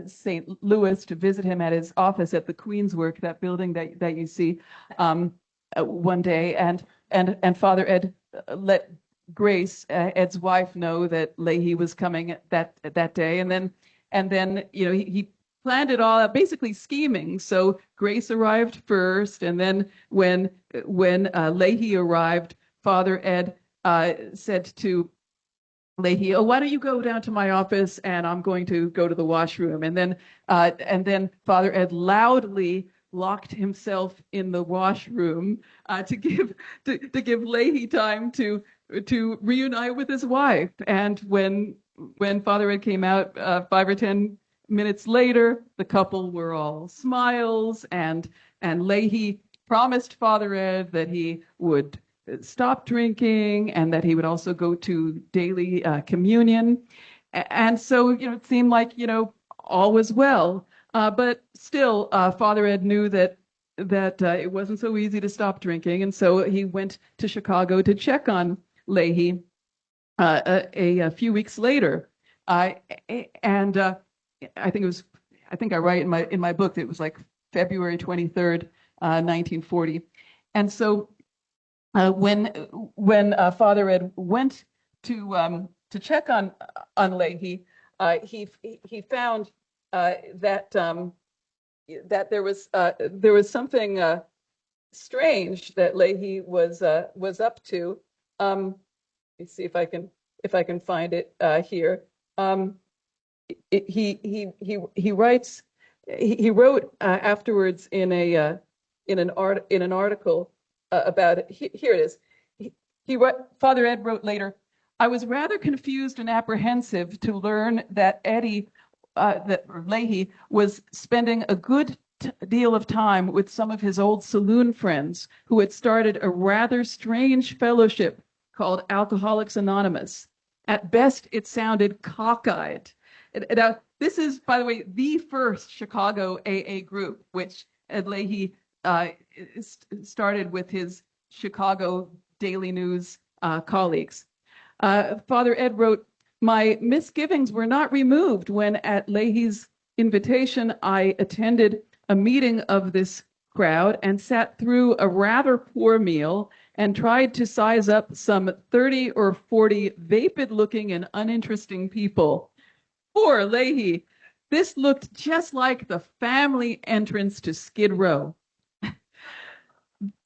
St. Louis to visit him at his office at the Queen's Work, that building that you see, one day, and Father Ed let Grace, Ed's wife, know that Leahy was coming that day, and then he planned it all out, basically scheming. So Grace arrived first, and then when Leahy arrived, Father Ed said to Leahy, why don't you go down to my office, and I'm going to go to the washroom. And then Father Ed loudly locked himself in the washroom to give Leahy time to reunite with his wife. And when Father Ed came out 5 or 10 minutes later, the couple were all smiles, and Leahy promised Father Ed that he would stop drinking and that he would also go to daily communion. And so, it seemed like, all was well. But still, Father Ed knew that it wasn't so easy to stop drinking. And so he went to Chicago to check on Leahy a few weeks later. And I think I write in my book that it was like February 23rd, 1940. And so when Father Ed went to check on Leahy, he found that there was something strange that Leahy was up to. Let me see if I can find it here. He wrote afterwards in an article about it. Here it is. Father Ed wrote later, I was rather confused and apprehensive to learn that Leahy was spending a good deal of time with some of his old saloon friends who had started a rather strange fellowship called Alcoholics Anonymous. At best, it sounded cockeyed. This is, by the way, the first Chicago AA group, which Ed Leahy started with his Chicago Daily News colleagues. Father Ed wrote, my misgivings were not removed when at Leahy's invitation I attended a meeting of this crowd and sat through a rather poor meal and tried to size up some 30 or 40 vapid-looking and uninteresting people. Poor Leahy. This looked just like the family entrance to Skid Row.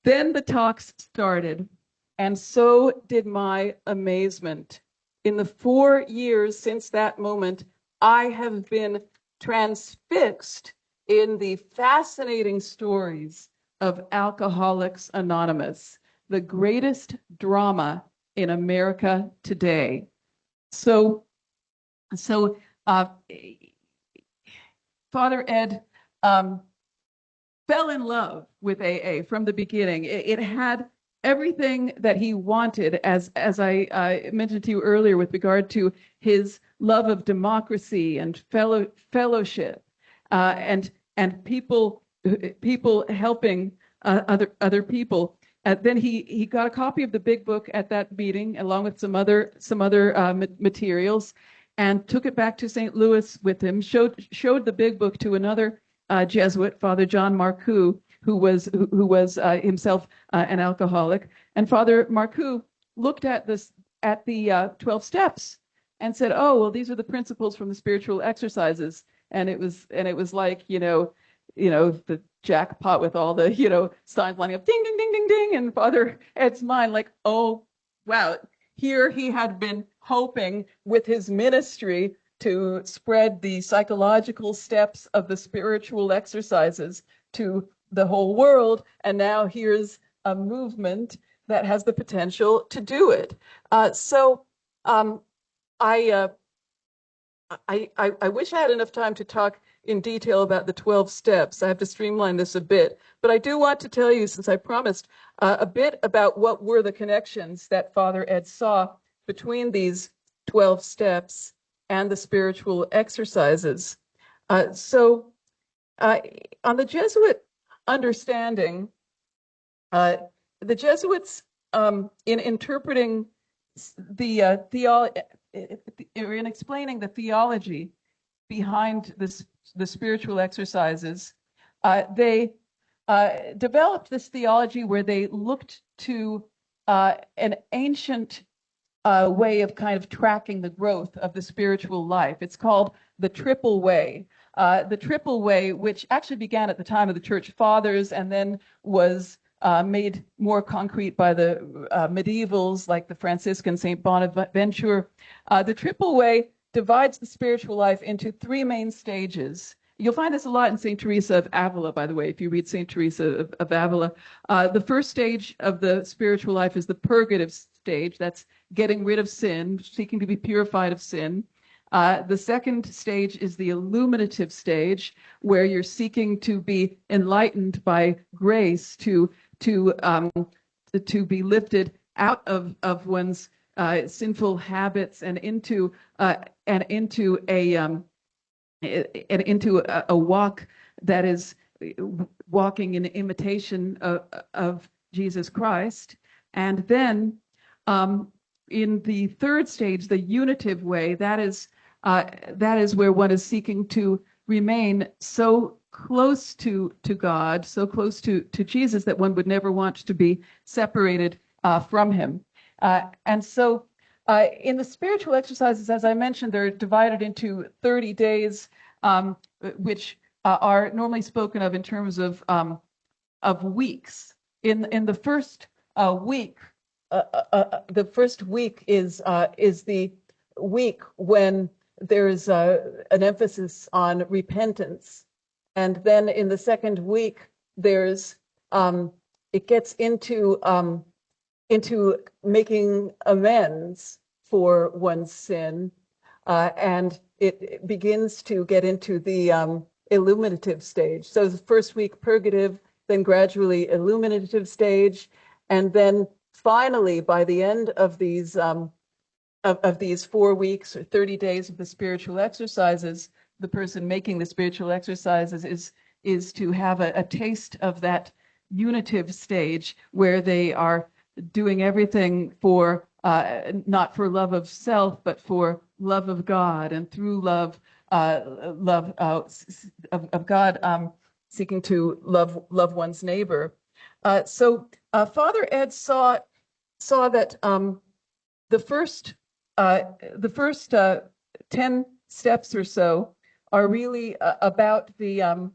Then the talks started, and so did my amazement. In the 4 years since that moment, I have been transfixed in the fascinating stories of Alcoholics Anonymous, the greatest drama in America today. So Father Ed fell in love with AA from the beginning. It had everything that he wanted, as I mentioned to you earlier, with regard to his love of democracy and fellowship, and people helping other people. Then he got a copy of the Big Book at that meeting, along with some other materials, and took it back to St. Louis with him. Showed the Big Book to another Jesuit, Father John Marcoux, who was himself an alcoholic. And Father Marcoux looked at the 12 steps and said, "Oh, well, these are the principles from the spiritual exercises." And it was like, the jackpot with all the, signs lining up, ding, ding, ding, ding, ding. And Father Ed's mind, like, oh, wow. Here he had been hoping with his ministry to spread the psychological steps of the spiritual exercises to the whole world. And now here's a movement that has the potential to do it. I wish I had enough time to talk in detail about the 12 steps. I have to streamline this a bit, but I do want to tell you, since I promised, a bit about what were the connections that Father Ed saw between these 12 steps and the spiritual exercises. On the Jesuit understanding, the Jesuits, in interpreting the theology, in explaining the theology behind the spiritual exercises, they developed this theology where they looked to an ancient way of kind of tracking the growth of the spiritual life. It's called the Triple Way. The Triple Way, which actually began at the time of the Church Fathers and then was made more concrete by the medievals like the Franciscan St. Bonaventure. The Triple Way divides the spiritual life into 3 main stages. You'll find this a lot in St. Teresa of Avila, by the way, if you read St. Teresa of Avila. The first stage of the spiritual life is the purgative stage. That's getting rid of sin, seeking to be purified of sin. The second stage is the illuminative stage, where you're seeking to be enlightened by grace, to be lifted out of one's sinful habits and into a walk that is walking in imitation of Jesus Christ. And then in the third stage, the unitive way, that is where one is seeking to remain so close to God, so close to Jesus, that one would never want to be separated from him. And so in the spiritual exercises, as I mentioned, they're divided into 30 days, which are normally spoken of in terms of weeks. In the first week, the first week is the week when there's an emphasis on repentance, and then in the second week there's it gets into making amends for one's sin, and it begins to get into the illuminative stage. So the first week purgative, then gradually illuminative stage, and then finally by the end of these 4 weeks or 30 days of the spiritual exercises, the person making the spiritual exercises is to have a taste of that unitive stage where they are doing everything for not for love of self, but for love of God, and through love of God, seeking to love one's neighbor. So Father Ed saw that the first 10 steps or so are really about the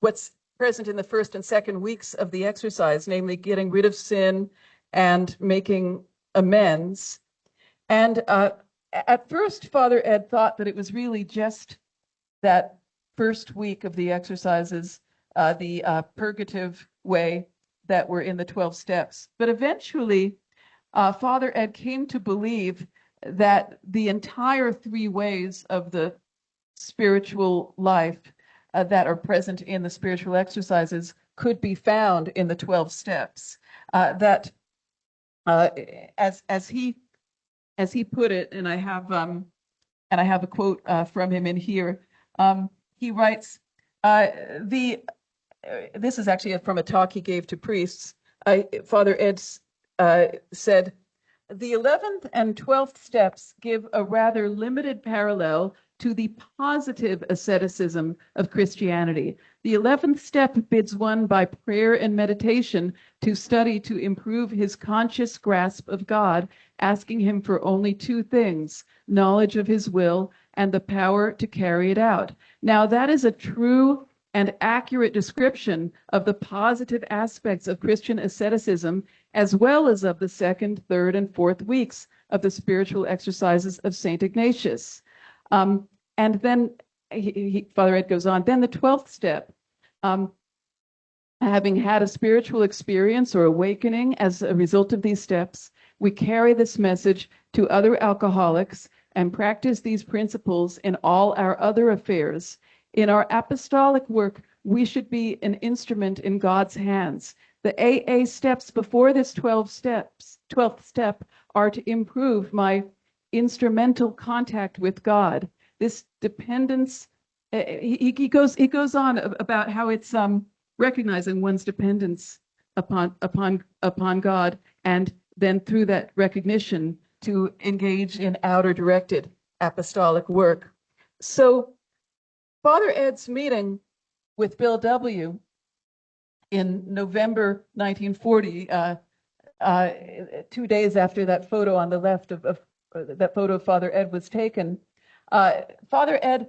what's present in the first and second weeks of the exercise, namely getting rid of sin and making amends. And at first, Father Ed thought that it was really just that first week of the exercises, the purgative way, that were in the 12 steps. But eventually, Father Ed came to believe that the entire 3 ways of the spiritual life that are present in the spiritual exercises could be found in the 12 steps. That as he put it, and I have a quote from him in here. He writes, this is actually from a talk he gave to priests. Father Ed said, the 11th and 12th steps give a rather limited parallel to the positive asceticism of Christianity. The 11th step bids one by prayer and meditation to study to improve his conscious grasp of God, asking him for only 2 things, knowledge of his will and the power to carry it out. Now, that is a true and accurate description of the positive aspects of Christian asceticism, as well as of the 2nd, 3rd, and 4th weeks of the spiritual exercises of St. Ignatius. And then Father Ed goes on, then the 12th step, having had a spiritual experience or awakening as a result of these steps, we carry this message to other alcoholics and practice these principles in all our other affairs. In our apostolic work, we should be an instrument in God's hands. The AA steps before this 12th step are to improve my instrumental contact with God. This dependence, he goes on about how it's recognizing one's dependence upon God, and then through that recognition to engage in outer directed apostolic work. So Father Ed's meeting with Bill W. in November 1940, 2 days after that photo on the left of that photo of Father Ed was taken, Father Ed,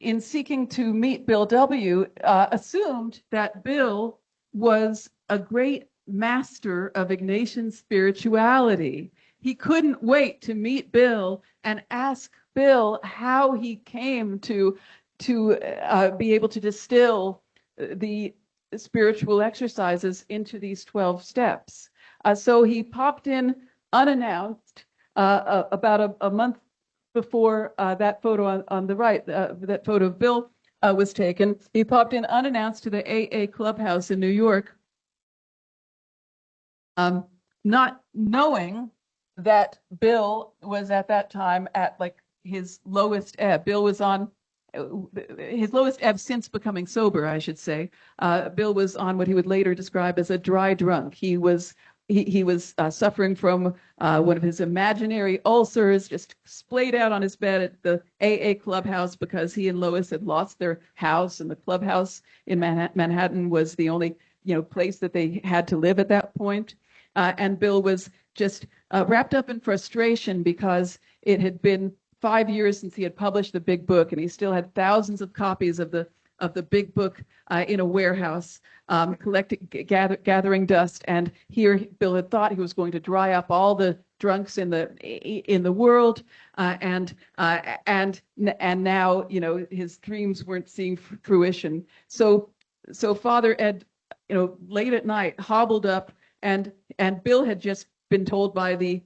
in seeking to meet Bill W., assumed that Bill was a great master of Ignatian spirituality. He couldn't wait to meet Bill and ask Bill how he came to be able to distill the spiritual exercises into these 12 steps. So he popped in unannounced about a month before that photo on the right, that photo of Bill was taken. He popped in unannounced to the AA clubhouse in New York, not knowing that Bill was at that time at like his lowest ebb. Bill was on his lowest ebb since becoming sober, I should say. Bill was on what he would later describe as a dry drunk. He was suffering from one of his imaginary ulcers, just splayed out on his bed at the AA clubhouse because he and Lois had lost their house, and the clubhouse in Manhattan was the only place that they had to live at that point. And Bill was just wrapped up in frustration because it had been 5 years since he had published the big book, and he still had thousands of copies of the big book in a warehouse, gathering dust. And here Bill had thought he was going to dry up all the drunks in the world, and now his dreams weren't seeing fruition. So Father Ed late at night, hobbled up, and Bill had just been told by the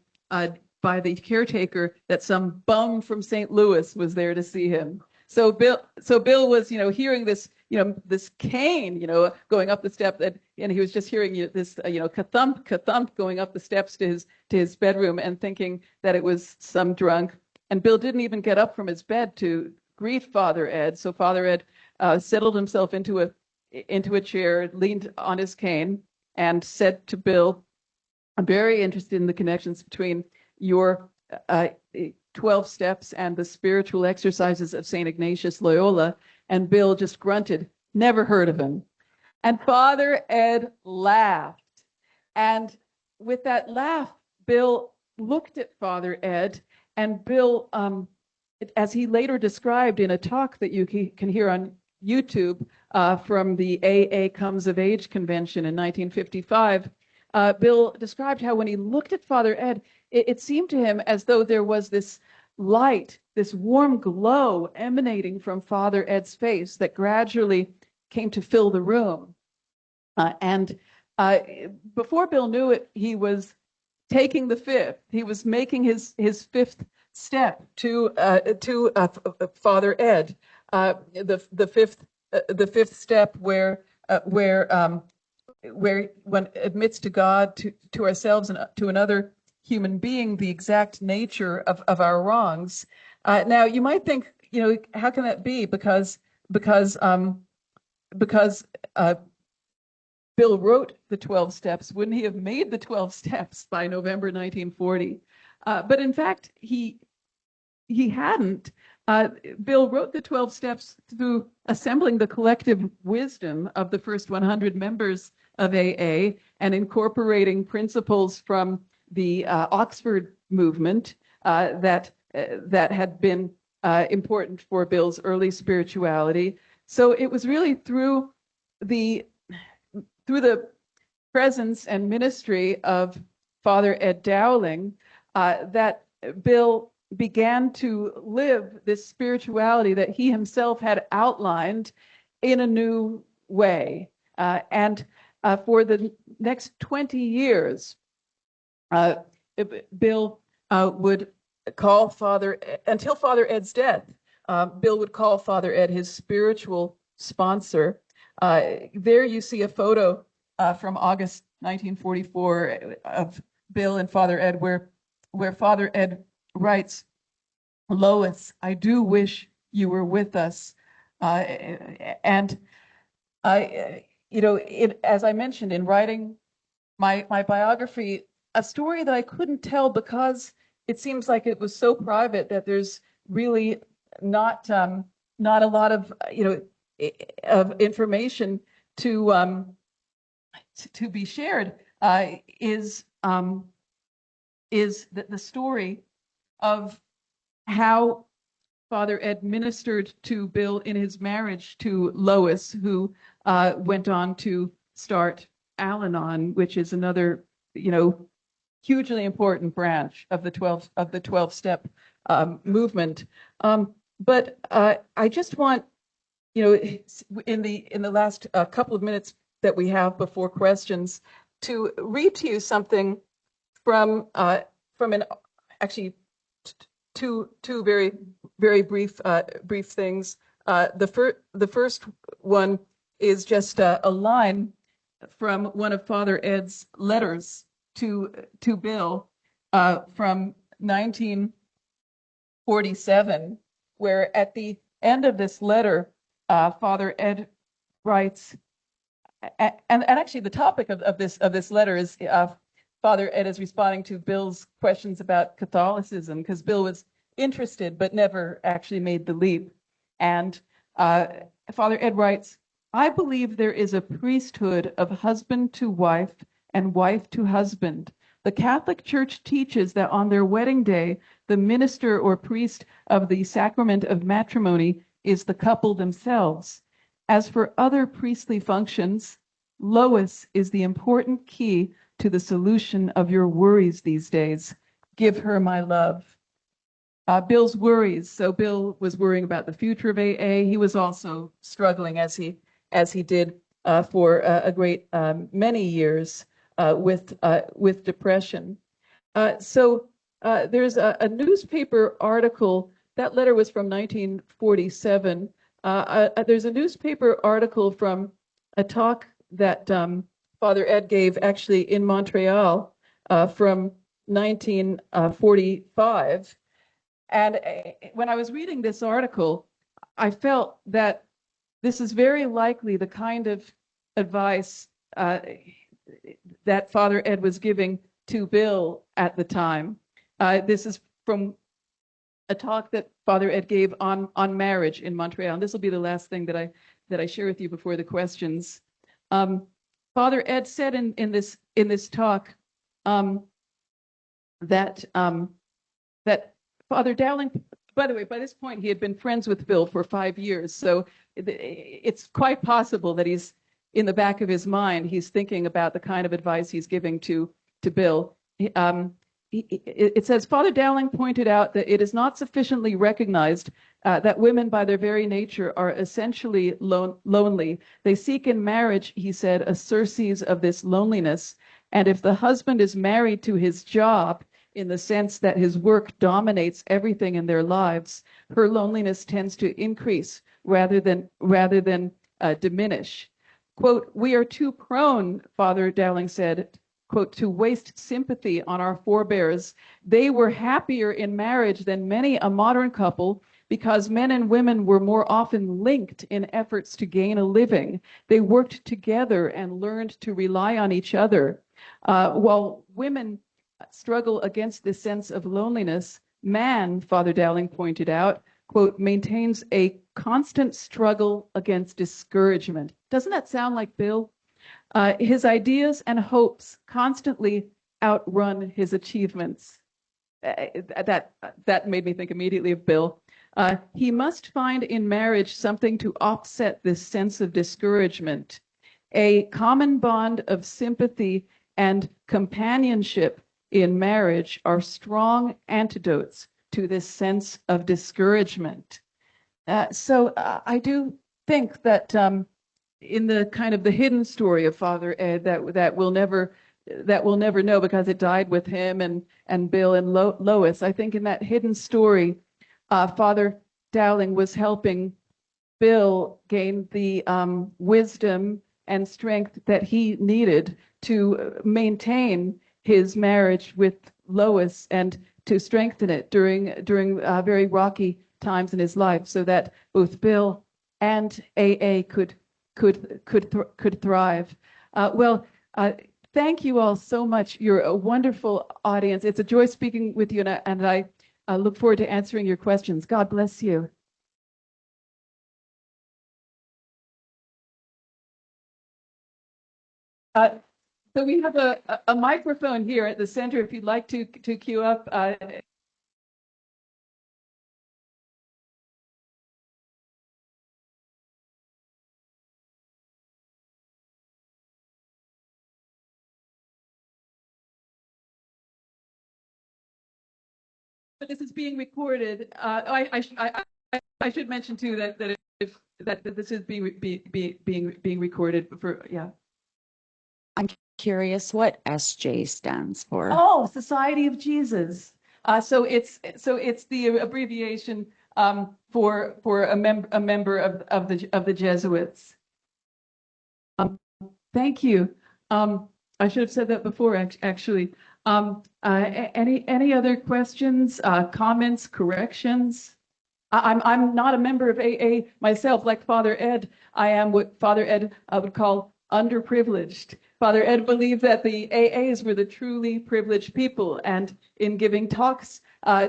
caretaker that some bum from St. Louis was there to see him. So Bill was, hearing this, this cane, going up the step, and he was just hearing this, ka-thump, ka-thump going up the steps to his bedroom, and thinking that it was some drunk. And Bill didn't even get up from his bed to greet Father Ed. So Father Ed settled himself into a chair, leaned on his cane, and said to Bill, "I'm very interested in the connections between your 12 steps and the spiritual exercises of St. Ignatius Loyola." And Bill just grunted, "Never heard of him." And Father Ed laughed. And with that laugh, Bill looked at Father Ed, and Bill, as he later described in a talk that you can hear on YouTube from the AA Comes of Age convention in 1955, Bill described how when he looked at Father Ed, it seemed to him as though there was this light, this warm glow emanating from Father Ed's face that gradually came to fill the room. And before Bill knew it, he was taking the fifth. He was making his fifth step to Father Ed, the fifth step where one admits to God, to ourselves, and to another human being the exact nature of our wrongs. Now you might think, how can that be? Because Bill wrote the 12 steps. Wouldn't he have made the 12 steps by November 1940? But in fact, he hadn't. Bill wrote the 12 steps through assembling the collective wisdom of the first 100 members of AA and incorporating principles from the Oxford movement that had been important for Bill's early spirituality. So it was really through the presence and ministry of Father Ed Dowling that Bill began to live this spirituality that he himself had outlined in a new way. And for the next 20 years, Bill would call until Father Ed's death, Bill would call Father Ed his spiritual sponsor. There you see a photo from August 1944 of Bill and Father Ed, where Father Ed writes, "Lois, I do wish you were with us." And I, as I mentioned in writing my biography, a story that I couldn't tell because it seems like it was so private that there's really not a lot of of information to be shared, is the story of how Father Ed ministered to Bill in his marriage to Lois, who went on to start Al-Anon, which is another, hugely important branch of the 12-step movement. But I just want, in the last couple of minutes that we have before questions, to read to you something from actually two very, very brief things. The first one is just a line from one of Father Ed's letters to Bill from 1947, where at the end of this letter, Father Ed writes, and actually the topic of this letter is Father Ed is responding to Bill's questions about Catholicism, because Bill was interested but never actually made the leap. And Father Ed writes, "I believe there is a priesthood of husband to wife and wife to husband. The Catholic Church teaches that on their wedding day, the minister or priest of the sacrament of matrimony is the couple themselves. As for other priestly functions, Lois is the important key to the solution of your worries these days. Give her my love." Bill's worries. So Bill was worrying about the future of AA. He was also struggling, as he did for a great many years with depression. There's a newspaper article. That letter was from 1947. There's a newspaper article from a talk that Father Ed gave actually in Montreal from 1945. And when I was reading this article, I felt that this is very likely the kind of advice that Father Ed was giving to Bill at the time. This is from a talk that Father Ed gave on marriage in Montreal. And this will be the last thing that I share with you before the questions. Father Ed said in this talk that Father Dowling, by the way, by this point he had been friends with Bill for 5 years, so it's quite possible that he's in the back of his mind, he's thinking about the kind of advice he's giving to Bill. It says, Father Dowling pointed out that it is not sufficiently recognized that women by their very nature are essentially lonely. They seek in marriage, he said, a surcease of this loneliness. And if the husband is married to his job, in the sense that his work dominates everything in their lives, her loneliness tends to increase rather than diminish. Quote, we are too prone, Father Dowling said, quote, to waste sympathy on our forebears. They were happier in marriage than many a modern couple because men and women were more often linked in efforts to gain a living. They worked together and learned to rely on each other. While women struggle against this sense of loneliness, man, Father Dowling pointed out, quote, maintains a constant struggle against discouragement. Doesn't that sound like Bill? His ideas and hopes constantly outrun his achievements. That made me think immediately of Bill. He must find in marriage something to offset this sense of discouragement, a common bond of sympathy and companionship in marriage are strong antidotes to this sense of discouragement. So I do think that in the kind of the hidden story of Father Ed that we'll never know because it died with him and Bill and Lois. I think in that hidden story, Father Dowling was helping Bill gain the wisdom and strength that he needed to maintain his marriage with Lois and to strengthen it during very rocky times in his life, so that both Bill and AA could thrive. Thank you all so much. You're a wonderful audience. It's a joy speaking with you, and I look forward to answering your questions. God bless you. So we have a microphone here at the center if you'd like to queue up. But this is being recorded. I should mention too that this is being recorded for, yeah. I'm curious what SJ stands for. Oh, Society of Jesus. So it's the abbreviation for a member of the Jesuits. Thank you. I should have said that before, actually. Any other questions, comments, corrections? I'm not a member of AA myself, like Father Ed. I am what Father Ed would call underprivileged. Father Ed believed that the AAs were the truly privileged people, and in giving talks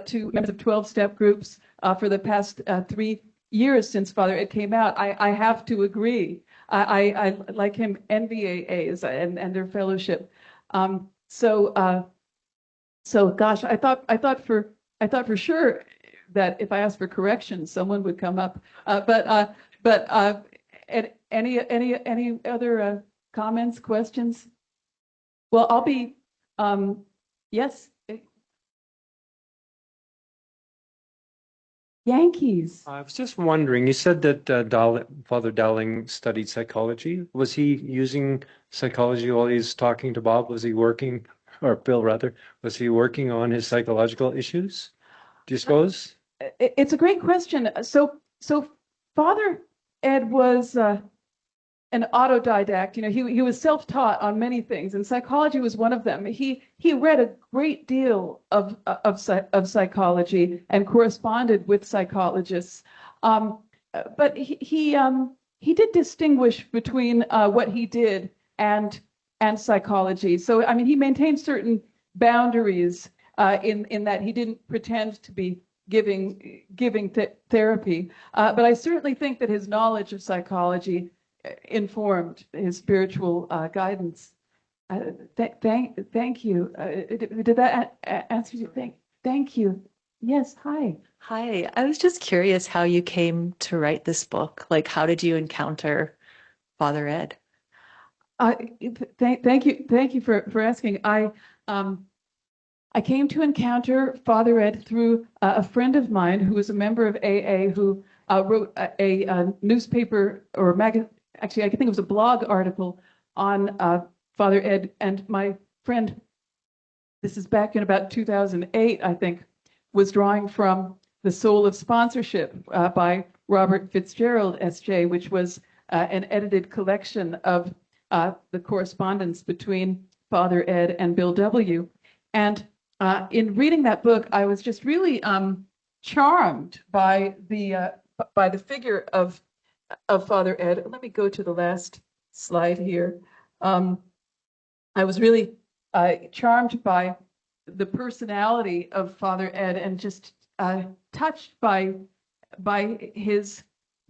to members of 12-step groups for the past 3 years since Father Ed came out, I have to agree. I like him, envy AAs and their fellowship. So gosh, I thought for sure that if I asked for correction, someone would come up. But any other comments, questions? Well, I'll be yes. Yankees. I was just wondering, you said that Father Dowling studied psychology. Was he using psychology while he was talking to Bob? Was he working, or Bill rather, was he working on his psychological issues? Do you suppose? It's a great question. So Father Ed was an autodidact. He was self-taught on many things, and psychology was one of them. He read a great deal of psychology and corresponded with psychologists. Um, but he did distinguish between what he did and psychology. So I mean, he maintained certain boundaries in that he didn't pretend to be giving therapy. But I certainly think that his knowledge of psychology informed his spiritual guidance. Thank you. Did that answer you? Thank you. Yes, hi. Hi, I was just curious how you came to write this book. Like, how did you encounter Father Ed? Thank you for asking. I came to encounter Father Ed through a friend of mine who was a member of AA who wrote a newspaper or magazine. Actually, I think it was a blog article on Father Ed, and my friend, this is back in about 2008, I think, was drawing from The Soul of Sponsorship by Robert Fitzgerald, S.J., which was an edited collection of the correspondence between Father Ed and Bill W. And in reading that book, I was just really charmed by the figure of Father Ed. Let me go to the last slide here. I was really charmed by the personality of Father Ed and just touched by his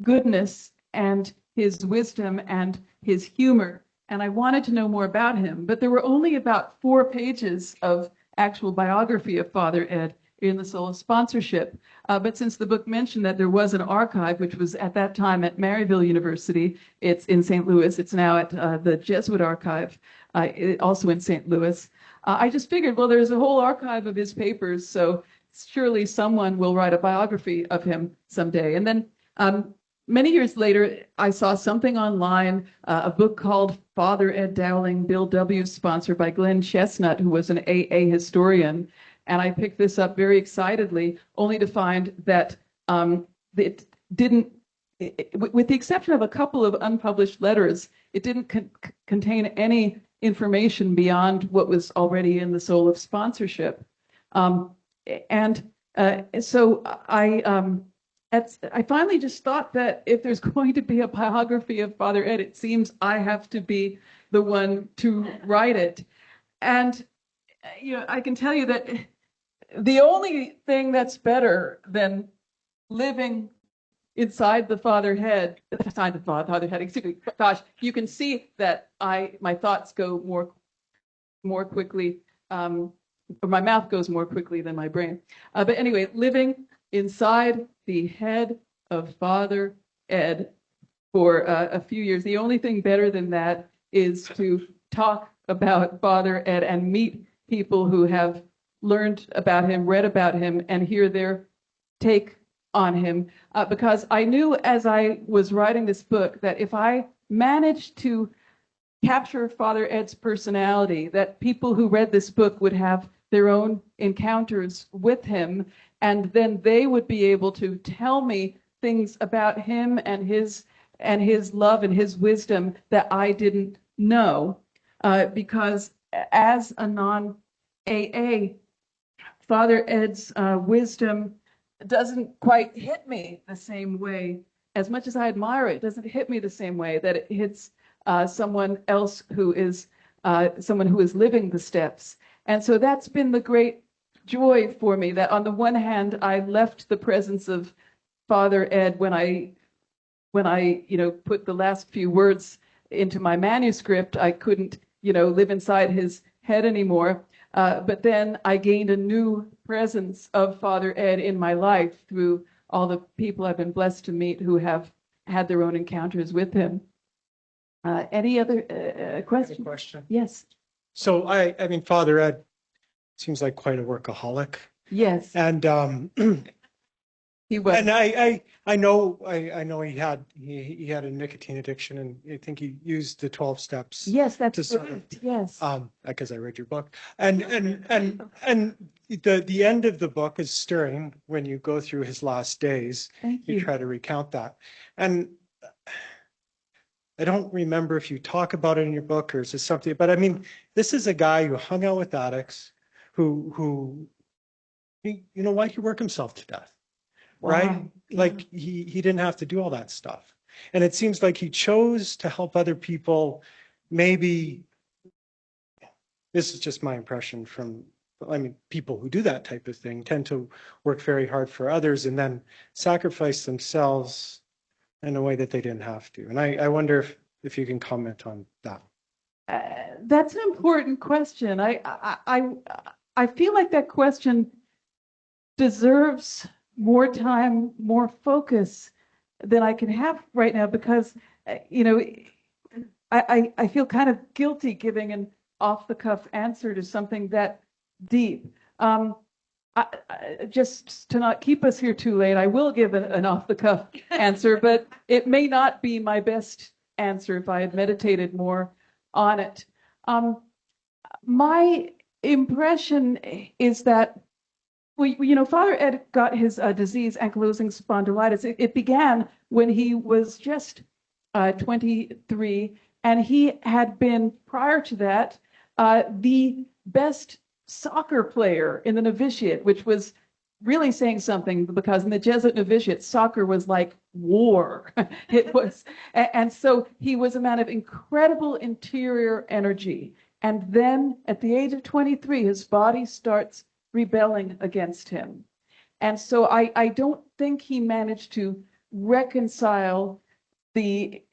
goodness and his wisdom and his humor. And I wanted to know more about him, but there were only about 4 pages of actual biography of Father Ed in The Soul of Sponsorship. But since the book mentioned that there was an archive, which was at that time at Maryville University, it's in St. Louis, it's now at the Jesuit Archive, also in St. Louis. I just figured, well, there's a whole archive of his papers, so surely someone will write a biography of him someday. And then many years later, I saw something online, a book called Father Ed Dowling, Bill W., sponsored by Glenn Chestnut, who was an AA historian. And I picked this up very excitedly, only to find that it didn't, with the exception of a couple of unpublished letters, it didn't contain any information beyond what was already in The Soul of Sponsorship. So I finally just thought that if there's going to be a biography of Father Ed, it seems I have to be the one to write it. And I can tell you that the only thing that's better than living inside the Father head, excuse me, gosh, you can see that my thoughts go more quickly, or my mouth goes more quickly than my brain. But anyway, living inside the head of Father Ed for a few years. The only thing better than that is to talk about Father Ed and meet people who have learned about him, read about him, and hear their take on him. Because I knew as I was writing this book that if I managed to capture Father Ed's personality, that people who read this book would have their own encounters with him, and then they would be able to tell me things about him and his love and his wisdom that I didn't know. Because as a non-AA, Father Ed's wisdom doesn't quite hit me the same way. As much as I admire it, it doesn't hit me the same way that it hits someone else who is living the steps. And so that's been the great joy for me, that on the one hand, I left the presence of Father Ed when I put the last few words into my manuscript. I couldn't, live inside his head anymore. But then I gained a new presence of Father Ed in my life through all the people I've been blessed to meet who have had their own encounters with him. Any other question? Question. Yes. So I mean, Father Ed seems like quite a workaholic. Yes. And He was. And I know he had a nicotine addiction, and I think he used the 12 steps. Yes, that's to sort of, correct. Yes. because I read your book, and the end of the book is stirring when you go through his last days. Thank You you. try to recount that, and I don't remember if you talk about it in your book or is it something, but I mean, this is a guy who hung out with addicts, who why he work himself to death, right? Wow. Yeah. Like he didn't have to do all that stuff. And it seems like he chose to help other people. Maybe this is just my impression from, I mean, people who do that type of thing tend to work very hard for others and then sacrifice themselves in a way that they didn't have to. And I wonder if you can comment on that. That's an important question. I feel like that question deserves more time, more focus than I can have right now because, I feel kind of guilty giving an off-the-cuff answer to something that deep. Just to not keep us here too late, I will give an off-the-cuff answer, but it may not be my best answer if I had meditated more on it. My impression is that, Father Ed got his disease, ankylosing spondylitis. It began when he was just 23, and he had been, prior to that, the best soccer player in the novitiate, which was really saying something because in the Jesuit novitiate, soccer was like war. It was, and so he was a man of incredible interior energy. And then at the age of 23, his body starts rebelling against him. And so I don't think he managed to reconcile the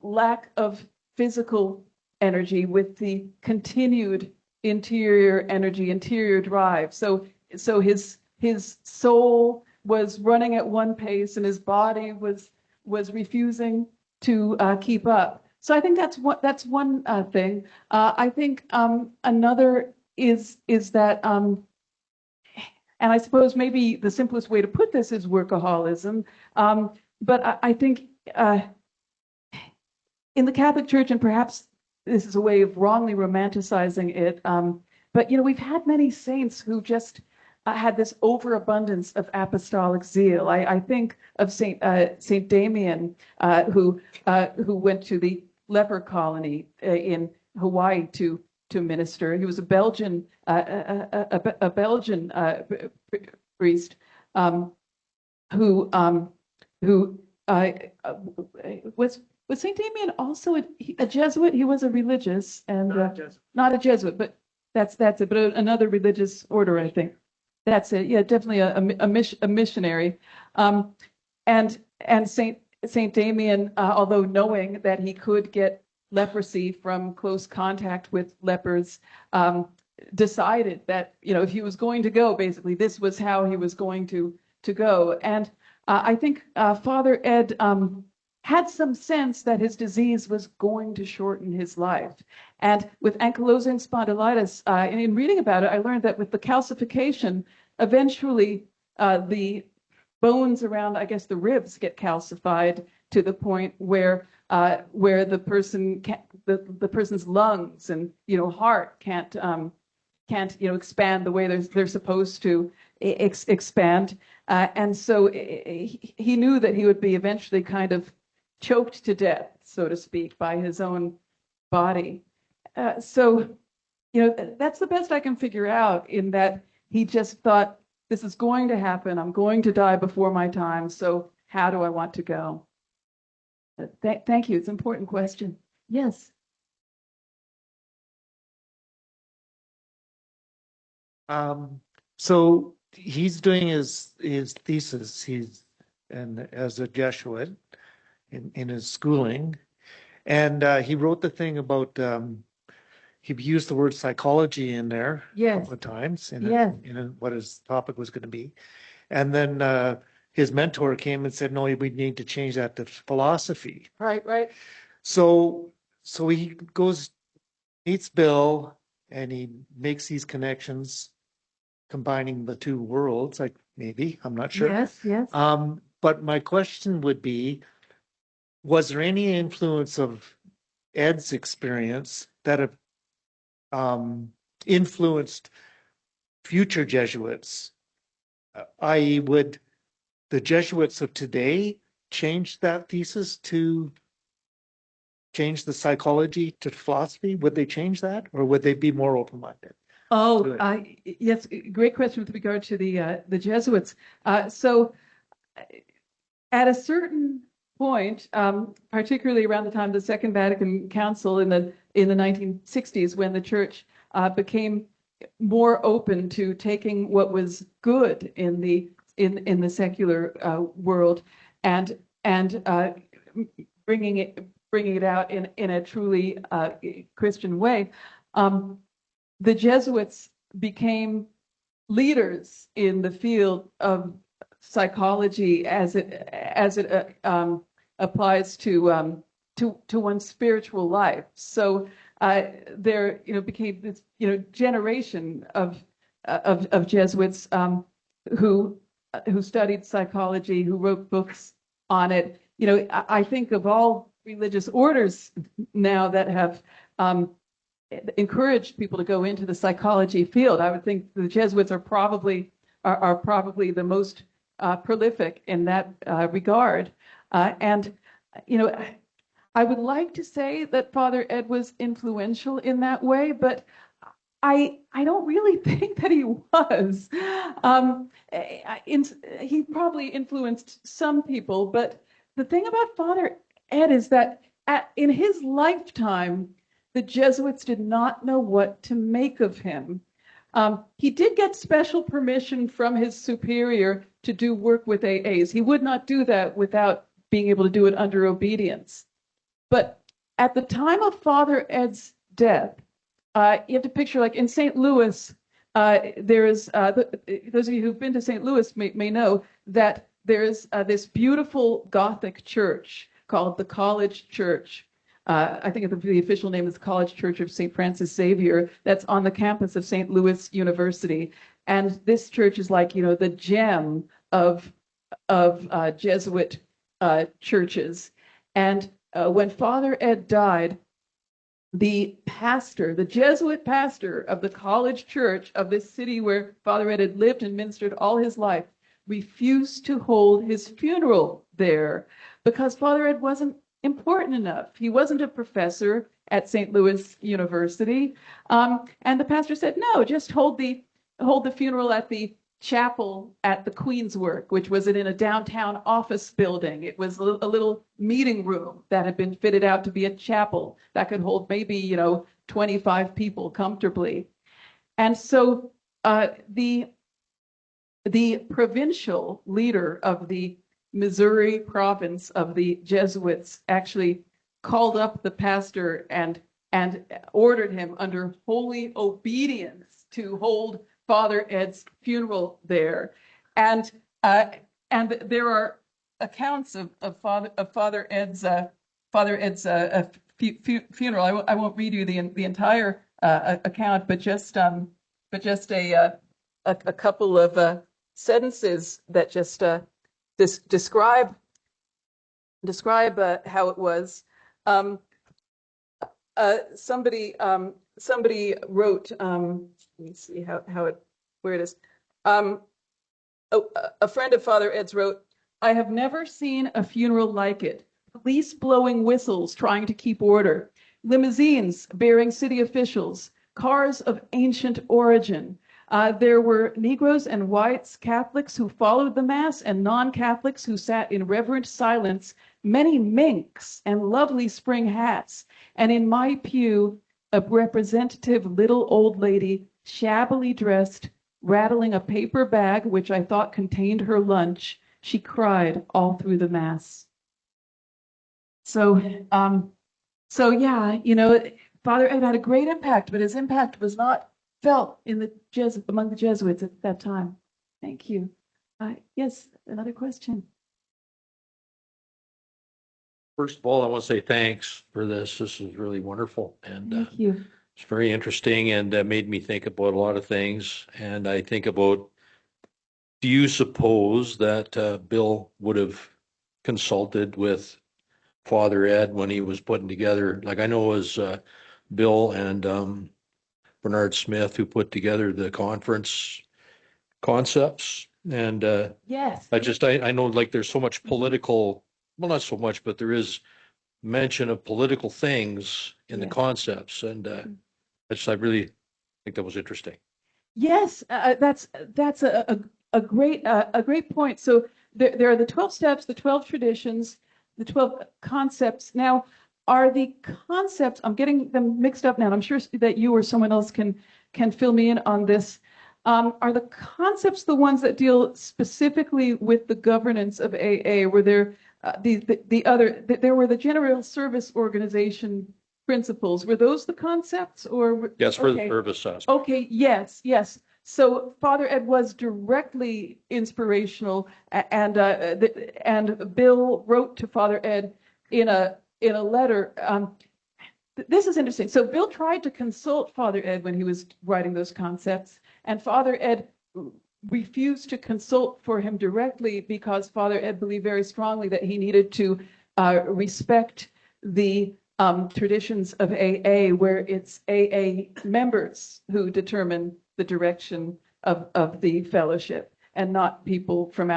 lack of physical energy with the continued interior energy, interior drive. So his soul was running at one pace and his body was refusing to keep up. So I think that's one thing. I think another is that, and I suppose maybe the simplest way to put this is workaholism. But I think in the Catholic Church, and perhaps this is a way of wrongly romanticizing it, but we've had many saints who just had this overabundance of apostolic zeal. I think of Saint Damien, who went to the leper colony in Hawaii to minister. He was a Belgian priest who was Saint Damien also a Jesuit? He was a religious and not a Jesuit, but that's it. But another religious order, I think. That's it. Yeah, definitely a missionary. And Saint Damien, although knowing that he could get leprosy from close contact with lepers, decided that if he was going to go, basically this was how he was going to go. And I think Father Ed had some sense that his disease was going to shorten his life. And with ankylosing spondylitis, in reading about it, I learned that with the calcification, eventually the bones around, I guess, the ribs get calcified to the point where the person's lungs and heart can't expand the way they're supposed to expand. And so he knew that he would be eventually kind of choked to death, so to speak, by his own body. So that's the best I can figure out, in that he just thought, this is going to happen. I'm going to die before my time. So how do I want to go? Thank you. It's an important question. Yes. So he's doing his thesis. And as a Jesuit in his schooling, and he wrote the thing about he used the word psychology in there a Yes. couple of times in what his topic was going to be, and then his mentor came and said, "No, we need to change that to philosophy." Right. So he goes, meets Bill, and he makes these connections, combining the two worlds, like maybe, I'm not sure. Yes. But my question would be, was there any influence of Ed's experience that have influenced future Jesuits? I.e., would the Jesuits of today change that thesis to change the psychology to philosophy? Would they change that, or would they be more open-minded? Oh, Good. yes, great question with regard to the Jesuits. So at a certain point, particularly around the time of the Second Vatican Council in the 1960s, when the church became more open to taking what was good in the secular world and bringing it out in a truly Christian way, the Jesuits became leaders in the field of psychology as it applies to one's spiritual life. So there, became this, generation of Jesuits who studied psychology, who wrote books on it. I think of all religious orders now that have encouraged people to go into the psychology field. I would think the Jesuits are probably the most prolific in that regard. And I would like to say that Father Ed was influential in that way, but I don't really think that he was. He probably influenced some people, but the thing about Father Ed is that in his lifetime, the Jesuits did not know what to make of him. He did get special permission from his superior to do work with AAs. He would not do that without being able to do it under obedience. But at the time of Father Ed's death, you have to picture, like in St. Louis, there is, those of you who've been to St. Louis may know that there is this beautiful Gothic church called the College Church. I think the official name is College Church of St. Francis Xavier. That's on the campus of St. Louis University. And this church is like, the gem of Jesuit churches. And when Father Ed died, the Jesuit pastor of the College Church of this city where Father Ed had lived and ministered all his life, refused to hold his funeral there because Father Ed wasn't important enough. He wasn't a professor at St. Louis University. And the pastor said, no, just hold the funeral at the chapel at the Queenswork, which was in a downtown office building. It was a little meeting room that had been fitted out to be a chapel that could hold maybe, 25 people comfortably. And so the provincial leader of the Missouri province of the Jesuits actually called up the pastor and ordered him under holy obedience to hold Father Ed's funeral there. And there are accounts of Father Ed's funeral. I won't read you the entire account, but just a couple of sentences that just describe how it was. Somebody wrote. Let me see where it is. A friend of Father Ed's wrote, "I have never seen a funeral like it. Police blowing whistles trying to keep order, limousines bearing city officials, cars of ancient origin. There were Negroes and whites, Catholics who followed the Mass and non-Catholics who sat in reverent silence, many minks and lovely spring hats. And in my pew, a representative little old lady, shabbily dressed, rattling a paper bag which I thought contained her lunch. She cried all through the Mass." So yeah, Father Ed had a great impact, but his impact was not felt among the Jesuits at that time. Thank you. Yes, another question. First of all, I want to say thanks for this. This is really wonderful. And Thank you. it's very interesting and made me think about a lot of things. And I think about Do you suppose that Bill would have consulted with Father Ed when he was putting together, like I know it was Bill and Bernard Smith who put together the conference concepts. And Yes. I know like there's so much political, well, not so much, but there is mention of political things in the Yes. concepts. And I really think that was interesting. Yes, that's a great point. So there are the 12 steps, the 12 traditions, the 12 concepts. Now, are the concepts, I'm getting them mixed up now, and I'm sure that you or someone else can fill me in on this. Are the concepts the ones that deal specifically with the governance of AA? Were there there were the general service organization principles? Were those the concepts, or? Yes, for the Okay. service aspect. Okay, yes. So Father Ed was directly inspirational, and Bill wrote to Father Ed in a letter. This is interesting. So Bill tried to consult Father Ed when he was writing those concepts, and Father Ed refused to consult for him directly because Father Ed believed very strongly that he needed to respect the traditions of AA, where it's AA members who determine the direction of the fellowship and not people from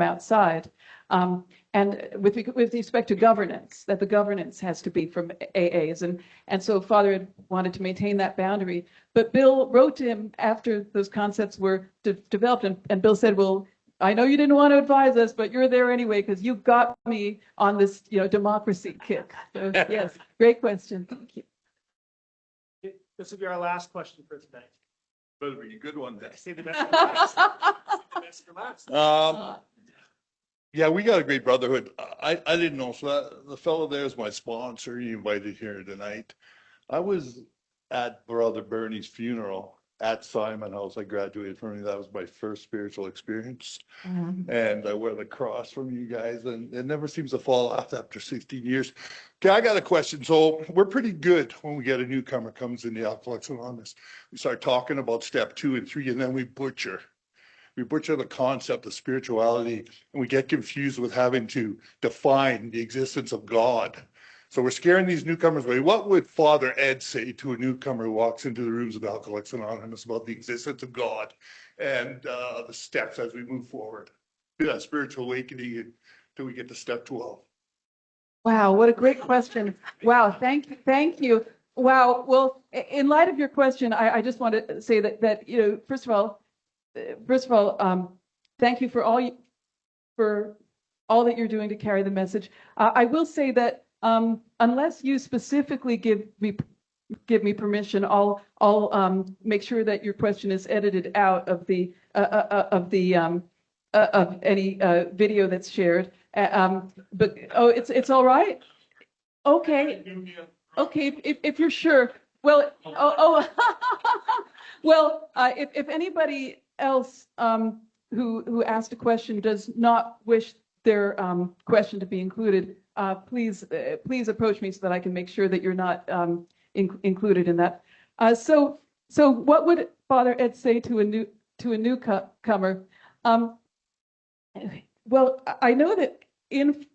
outside. And with respect to governance, that the governance has to be from AAs. And so Father Ed wanted to maintain that boundary. But Bill wrote to him after those concepts were developed, and Bill said, well, I know you didn't want to advise us, but you're there anyway because you got me on this, democracy kick. So, yes, great question. Thank you. This will be our last question for today. Better be a good one then. Say the best for last. The best for last. Yeah, we got a great brotherhood. I didn't know. So the fellow there is my sponsor. He invited here tonight. I was at Brother Bernie's funeral at Simon House. I graduated from it. That was my first spiritual experience. And I wear the cross from you guys, and it never seems to fall off after 16 years. Okay, I got a question. So we're pretty good when we get a newcomer comes in the Alcoholics Anonymous. We start talking about step 2 and 3, and then we butcher the concept of spirituality, and we get confused with having to define the existence of God. So we're scaring these newcomers away. What would Father Ed say to a newcomer who walks into the rooms of Alcoholics Anonymous about the existence of God and the steps as we move forward to that spiritual awakening until we get to step 12? Wow, what a great question. Wow, thank you. Wow, well, in light of your question, I just want to say that first of all, thank you for all that you're doing to carry the message. I will say that unless you specifically give me permission, I'll make sure that your question is edited out of the of any video that's shared. But it's all right. Okay, if you're sure. Well, well, if anybody else who asked a question does not wish their question to be included, please approach me so that I can make sure that you're not included in that. So what would Father Ed say to a newcomer? Well, I know that in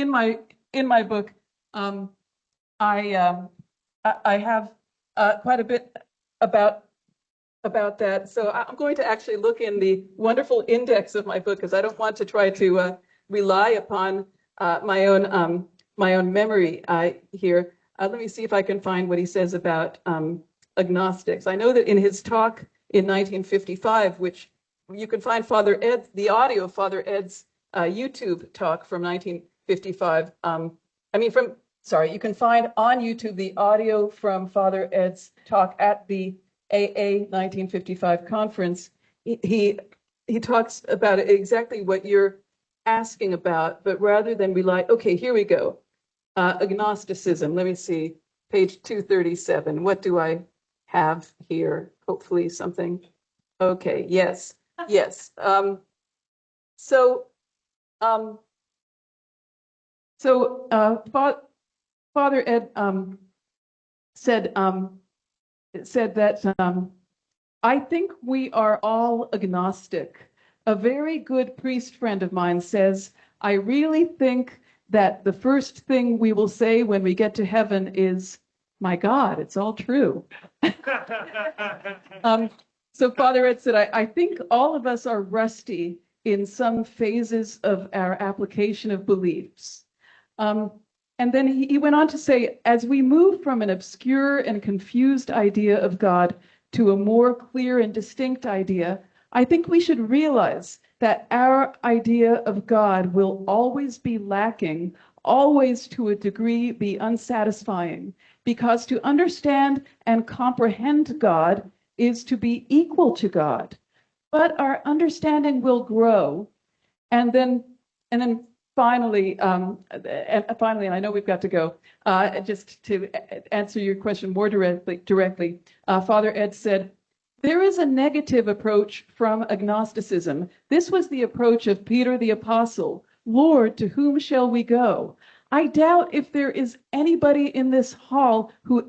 my book, I have quite a bit about that. So I'm going to actually look in the wonderful index of my book because I don't want to try to rely upon my own memory here. Let me see if I can find what he says about agnostics. I know that in his talk in 1955, which you can find the audio of Father Ed's YouTube talk from 1955. You can find on YouTube the audio from Father Ed's talk at the AA 1955 conference. He talks about exactly what you're asking about, but rather than rely, okay, here we go. Agnosticism, let me see, page 237. What do I have here? Hopefully something. Okay, yes. Father Ed said that I think we are all agnostic. A very good priest friend of mine says, I really think that the first thing we will say when we get to heaven is, my God, it's all true. So Father Ed said, I think all of us are rusty in some phases of our application of beliefs. And then he went on to say, as we move from an obscure and confused idea of God to a more clear and distinct idea, I think we should realize that our idea of God will always be lacking, always to a degree be unsatisfying, because to understand and comprehend God is to be equal to God. But our understanding will grow, and then finally, and I know we've got to go, just to answer your question more directly, Father Ed said, there is a negative approach from agnosticism. This was the approach of Peter the Apostle. Lord, to whom shall we go? I doubt if there is anybody in this hall who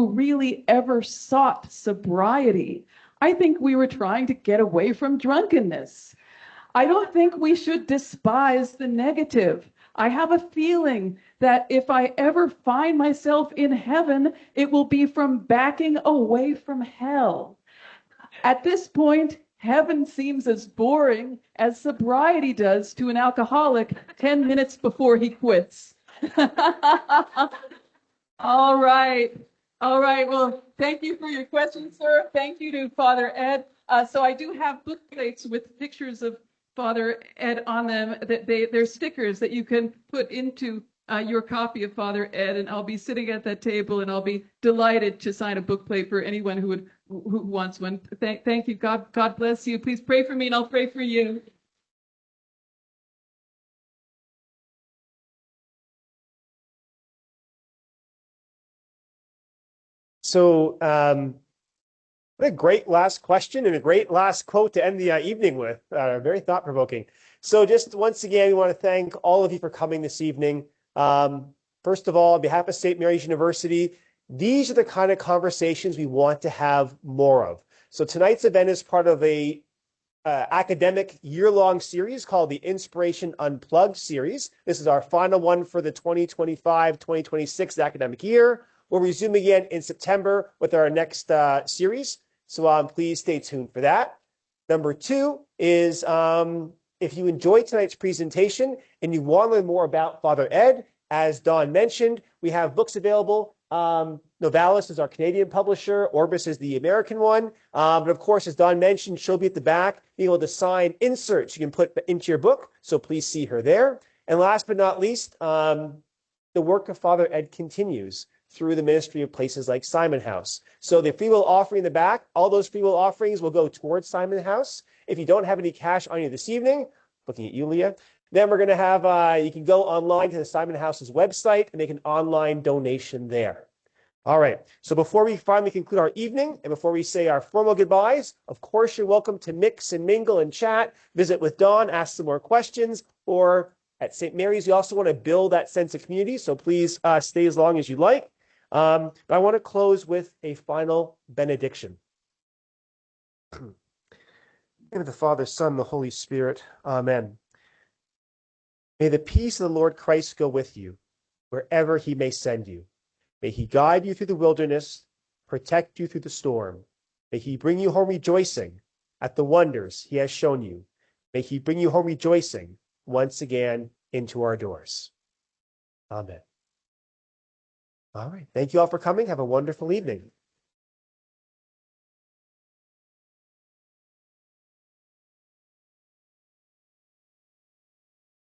really ever sought sobriety. I think we were trying to get away from drunkenness. I don't think we should despise the negative. I have a feeling that if I ever find myself in heaven, it will be from backing away from hell. At this point, heaven seems as boring as sobriety does to an alcoholic 10 minutes before he quits. All right. All right. Well, thank you for your question, sir. Thank you to Father Ed. So I do have book plates with pictures of Father Ed on them. They're stickers that you can put into your copy of Father Ed, and I'll be sitting at that table, and I'll be delighted to sign a book plate for anyone who wants one. Thank you. God bless you. Please pray for me, and I'll pray for you. So, what a great last question and a great last quote to end the evening with. Very thought-provoking. So just once again, we want to thank all of you for coming this evening. First of all, on behalf of St. Mary's University, these are the kind of conversations we want to have more of. So tonight's event is part of a academic year-long series called the Inspiration Unplugged series. This is our final one for the 2025-2026 academic year. We'll resume again in September with our next series. So please stay tuned for that. Number two is if you enjoyed tonight's presentation and you want to learn more about Father Ed, as Dawn mentioned, we have books available. Novalis is our Canadian publisher. Orbis is the American one. But of course, as Dawn mentioned, she'll be at the back, being able to sign inserts you can put into your book. So please see her there. And last but not least, the work of Father Ed continues through the ministry of places like Simon House. So the free will offering in the back, all those free will offerings will go towards Simon House. If you don't have any cash on you this evening, looking at you, Leah, then we're going to have, you can go online to the Simon House's website and make an online donation there. All right. So before we finally conclude our evening and before we say our formal goodbyes, of course, you're welcome to mix and mingle and chat, visit with Dawn, ask some more questions, or at St. Mary's, you also want to build that sense of community. So please stay as long as you like. But I want to close with a final benediction. In the name of the Father, Son, the Holy Spirit. Amen. May the peace of the Lord Christ go with you, wherever he may send you. May he guide you through the wilderness, protect you through the storm. May he bring you home rejoicing at the wonders he has shown you. May he bring you home rejoicing once again into our doors. Amen. All right. Thank you all for coming. Have a wonderful evening.